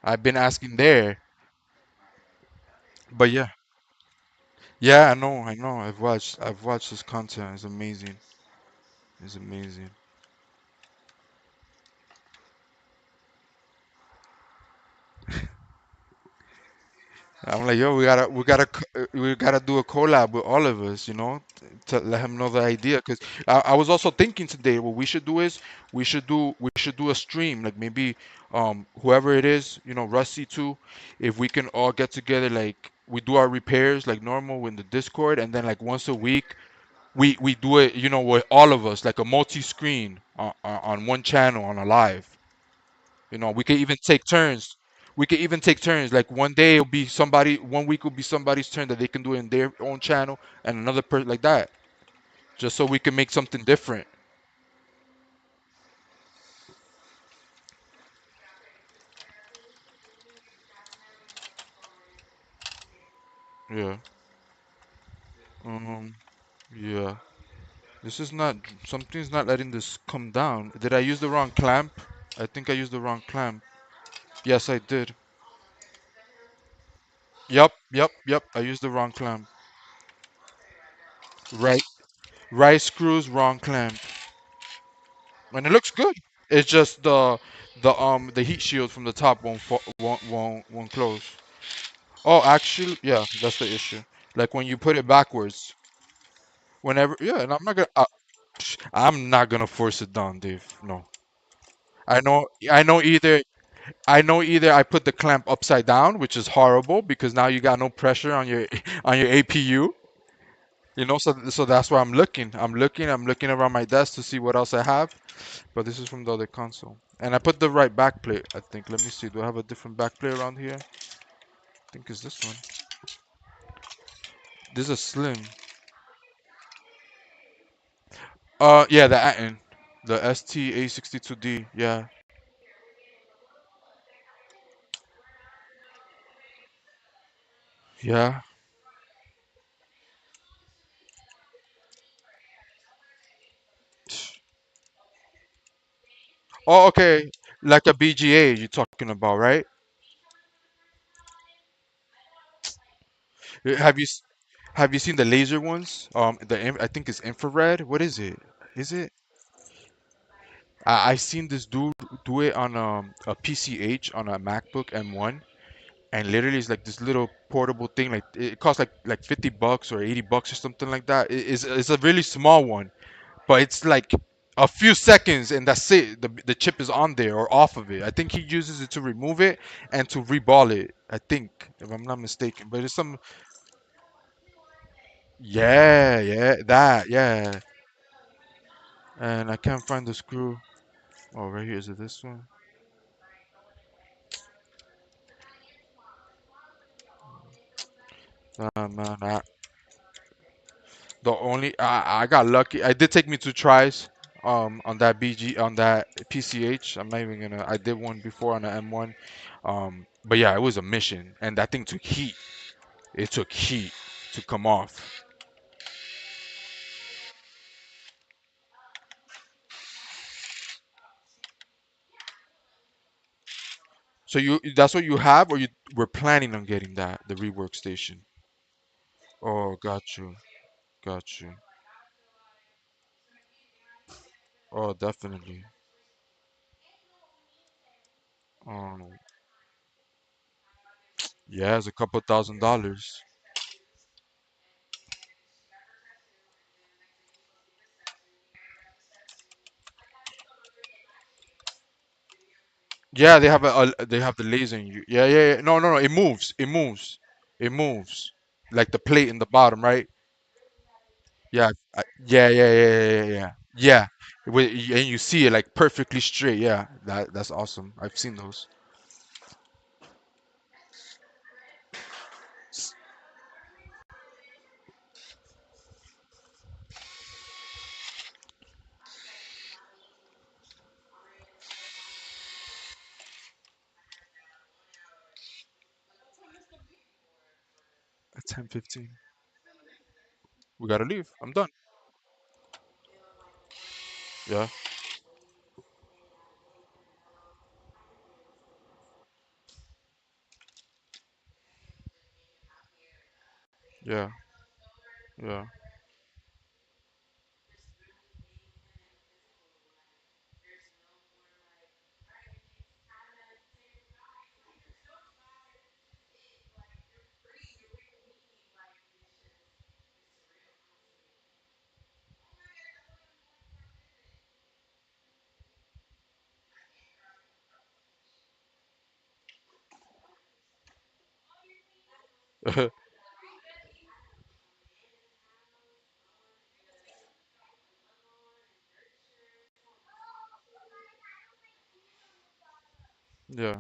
I've been asking there. But yeah, yeah, I know. I've watched his content. It's amazing. It's amazing. I'm like, yo, we gotta do a collab with all of us, to let him know the idea. Cause I was also thinking today, what we should do is we should do a stream, like maybe whoever it is, Rusty too, if we can all get together, like we do our repairs like normal in the Discord, and then like once a week we do it, with all of us, like a multi-screen on one channel on a live. We could even take turns. We could even take turns. Like one day it'll be somebody, one week will be somebody's turn that they can do it in their own channel, and another person like that, just so we can make something different. Yeah. Um. Yeah. This is not. Something's not letting this come down. Did I use the wrong clamp? I think I used the wrong clamp. Yes, I did. Yep. Yep. Yep. I used the wrong clamp. Right. Right screws, wrong clamp. And it looks good. It's just the heat shield from the top won't close. Oh, actually, yeah, that's the issue. Like when you put it backwards, whenever, yeah, and I'm not gonna force it down, Dave. No, I know either I put the clamp upside down, which is horrible because now you got no pressure on your on your APU. So that's why I'm looking around my desk to see what else I have. But this is from the other console, and I put the right backplate. I think. Let me see. Do I have a different backplate around here? I think it's this one. This is a slim. Yeah, the Aten, the STA62D. Yeah, yeah. Oh, okay. Like a BGA you're talking about, right? Have you s- have you seen the laser ones? I think it's infrared. What is it? Is it? I seen this dude do it on a PCH on a MacBook M1, and literally it's like this little portable thing. Like it costs like $50 or $80 or something like that. It's a really small one, but it's like a few seconds and that's it. The chip is on there or off of it. I think he uses it to remove it and to reball it. I think, if I'm not mistaken. But it's some, yeah, yeah, that, yeah. And I can't find the screw. Oh, right here. Is it this one? Man, I got lucky. It did take me 2 tries on that BG on that PCH. I'm not even gonna. I did one before on the M1. But yeah, it was a mission, and that thing took heat. It took heat to come off. So that's what you have, or you were planning on getting that, the rework station? Oh, got you, got you. Oh, definitely. Um, yeah, it's a couple $1,000s. Yeah, they have the laser in you. Yeah, yeah, yeah. No, no, no. It moves. It moves. It moves. Like the plate in the bottom, right? Yeah, yeah, yeah, yeah, yeah, yeah, yeah. Yeah. And you see it like perfectly straight. Yeah, that's awesome. I've seen those. S- At 10:15, we gotta leave. I'm done. Yeah, yeah, yeah, yeah.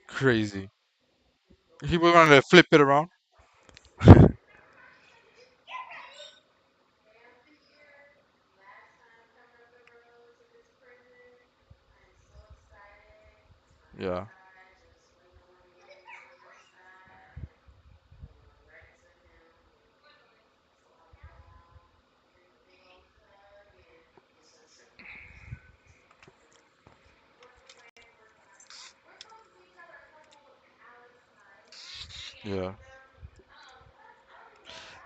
Crazy. He was gonna flip it around. Yeah, yeah.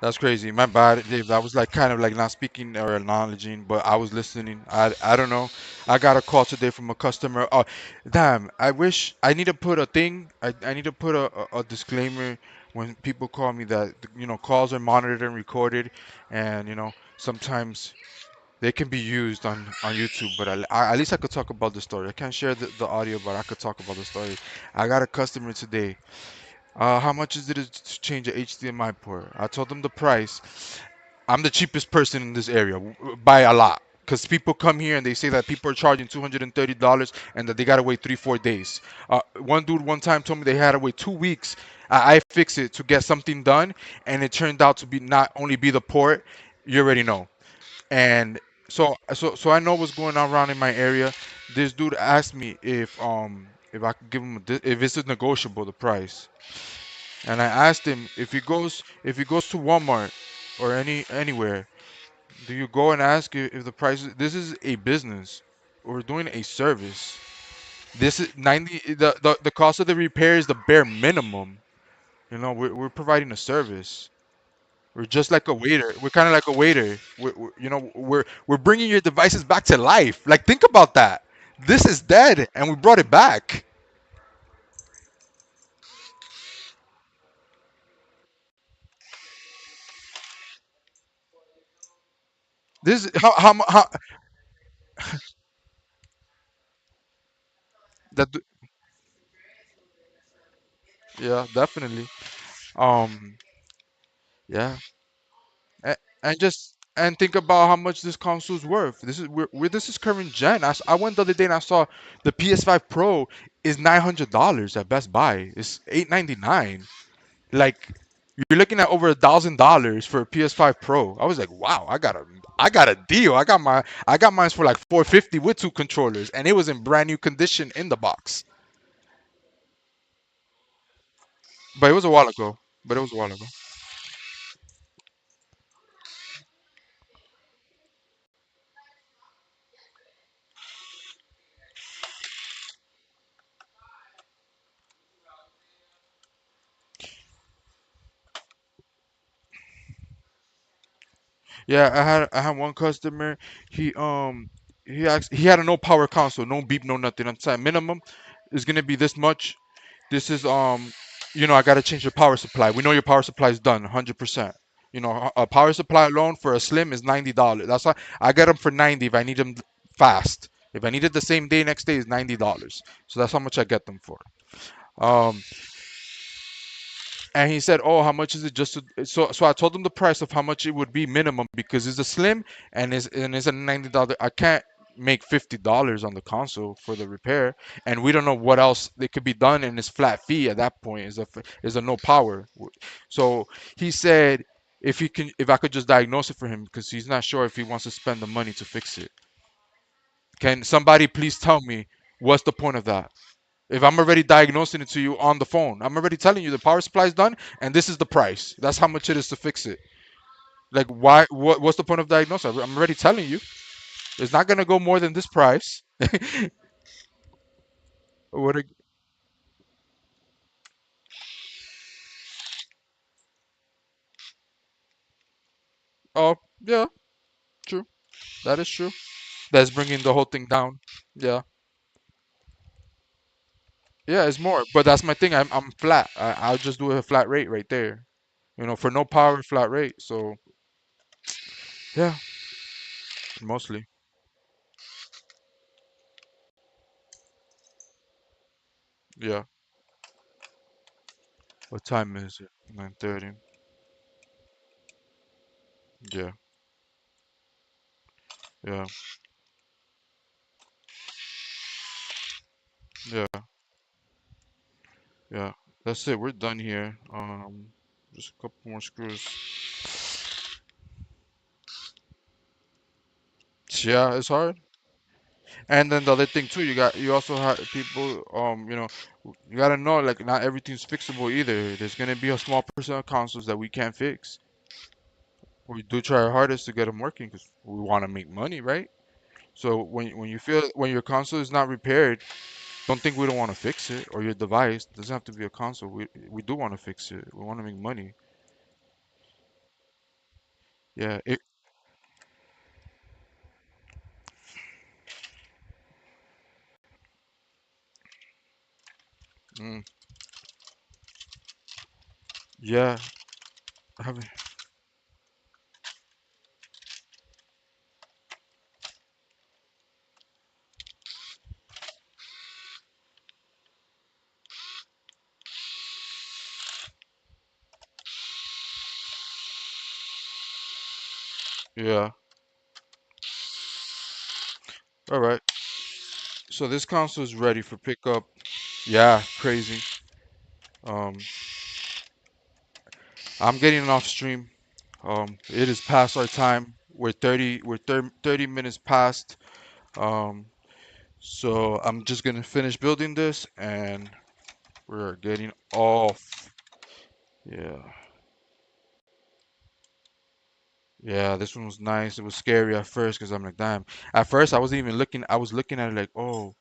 That's crazy. My bad, Dave. I was like kind of like not speaking or acknowledging, but I was listening. I don't know. I got a call today from a customer. Oh, damn. I wish I need to put a thing. I need to put a disclaimer when people call me that calls are monitored and recorded, and sometimes they can be used on YouTube. But at least I could talk about the story. I can't share the audio, but I could talk about the story. I got a customer today. How much is it to change a HDMI port? I told them the price. I'm the cheapest person in this area by a lot. Because people come here and they say that people are charging $230 and that they gotta wait 3, 4 days. One dude one time told me they had to wait 2 weeks. I fixed it to get something done, and it turned out to be not only be the port, you already know. And so I know what's going on around in my area. This dude asked me if I could give him if it's negotiable the price. And I asked him if he goes to Walmart or anywhere, do you go and ask if the price this is a business. We're doing a service. This is 90 the cost of the repair is the bare minimum. We're providing a service. We're just like a waiter. We're kind of like a waiter. We're bringing your devices back to life. Like think about that. This is dead and we brought it back. This how that yeah, definitely. Um yeah. And just And think about how much this console's worth. This is current gen. I went the other day and I saw the PS5 Pro is $900 at Best Buy. It's $899. Like you're looking at over $1,000 for a PS5 Pro. I was like, wow, I got a deal. I got mine for like 450 with two controllers, and it was in brand new condition in the box. But it was a while ago. But it was a while ago. Yeah, I had one customer. He he had a no power console, no beep, no nothing. I'm saying minimum is gonna be this much. This is I gotta change your power supply. We know your power supply is done, 100%. A power supply alone for a slim is $90. That's why I get them for 90 if I need them fast. If I need it the same day, next day is $90. So that's how much I get them for. Um, and he said, "Oh, how much is it just to?" So I told him the price of how much it would be minimum because it's a slim and it's a $90. I can't make $50 on the console for the repair, and we don't know what else it could be done. And it's flat fee at that point is a no power. So he said if I could just diagnose it for him because he's not sure if he wants to spend the money to fix it. Can somebody please tell me what's the point of that? If I'm already diagnosing it to you on the phone, I'm already telling you the power supply is done and this is the price. That's how much it is to fix it. Like why what's the point of diagnosis? I'm already telling you. It's not gonna go more than this price. what a, oh yeah, true. That is true. That's bringing the whole thing down. Yeah. Yeah, it's more. But that's my thing. I'm flat. I'll just do a flat rate right there. For no power flat rate. So yeah, mostly. Yeah. What time is it? 9:30. Yeah. Yeah. Yeah. Yeah, that's it. We're done here. Just a couple more screws. Yeah, it's hard. And then the other thing too, you also have people. You gotta know like not everything's fixable either. There's gonna be a small percent of consoles that we can't fix. We do try our hardest to get them working because we want to make money, right? So when you feel when your console is not repaired, don't think we don't want to fix it or your device. Doesn't have to be a console. We do want to fix it. We want to make money. Yeah. Mm, yeah. I haven't. Yeah. All right. So this console is ready for pickup. Yeah, crazy. Um, I'm getting off stream. It is past our time. We're 30 minutes past. Um, so I'm just gonna finish building this and we're getting off. Yeah. Yeah, this one was nice. It was scary at first because I'm like, damn. At first I wasn't even looking. I was looking at it like, oh,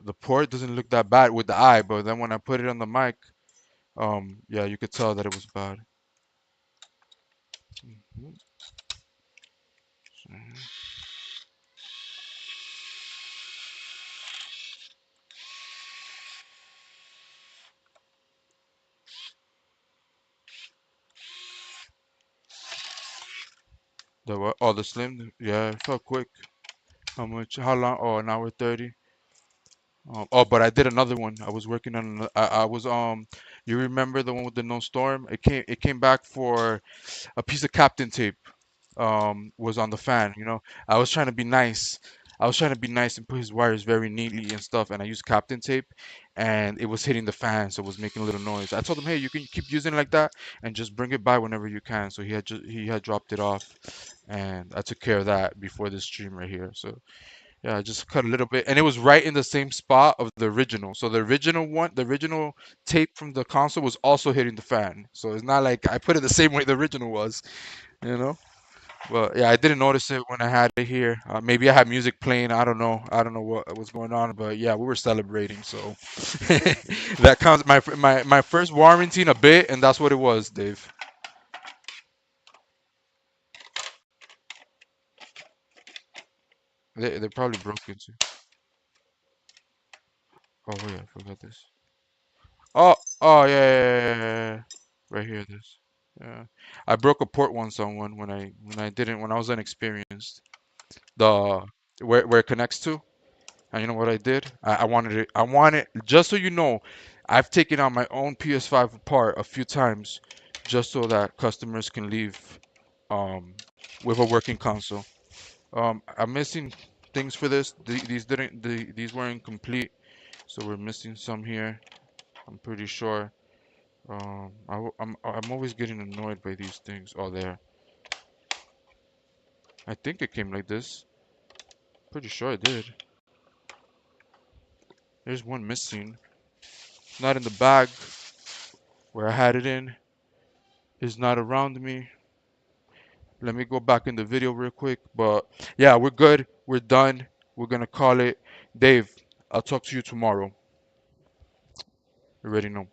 the port doesn't look that bad with the eye, but then when I put it on the mic, yeah, you could tell that it was bad. Mhm. The what? Oh, the slim. Yeah, it felt quick. How much? How long? Oh, an hour 30. Oh, but I did another one. I was working on. I was You remember the one with the no storm? It came back for a piece of Captain tape. was on the fan. I was trying to be nice. I was trying to be nice and put his wires very neatly and stuff, and I used Captain tape, and it was hitting the fan, so it was making a little noise. I told him, hey, you can keep using it like that, and just bring it by whenever you can. So he had dropped it off, and I took care of that before this stream right here. So yeah, I just cut a little bit, and it was right in the same spot of the original. So the original tape from the console was also hitting the fan. So it's not like I put it the same way the original was, you know. But yeah, I didn't notice it when I had it here. Maybe I had music playing. I don't know. I don't know what was going on. But yeah, we were celebrating. So that counts. My first warranty in a bit, and that's what it was, Dave. They probably broke into. Oh wait, I forgot this. Oh yeah. Right here, this. Yeah, I broke a port once on one when I was inexperienced. The where it connects to. And you know what I did? I wanted it. I wanted, just so you know, I've taken out my own PS5 apart a few times, just so that customers can leave um, with a working console. I'm missing things for this. These weren't complete, so we're missing some here. I'm pretty sure. I'm always getting annoyed by these things. Oh, there. I think it came like this. Pretty sure it did. There's one missing. Not in the bag where I had it in. Is not around me. Let me go back in the video real quick. But yeah, we're good. We're done. We're gonna call it. Dave, I'll talk to you tomorrow. You already know.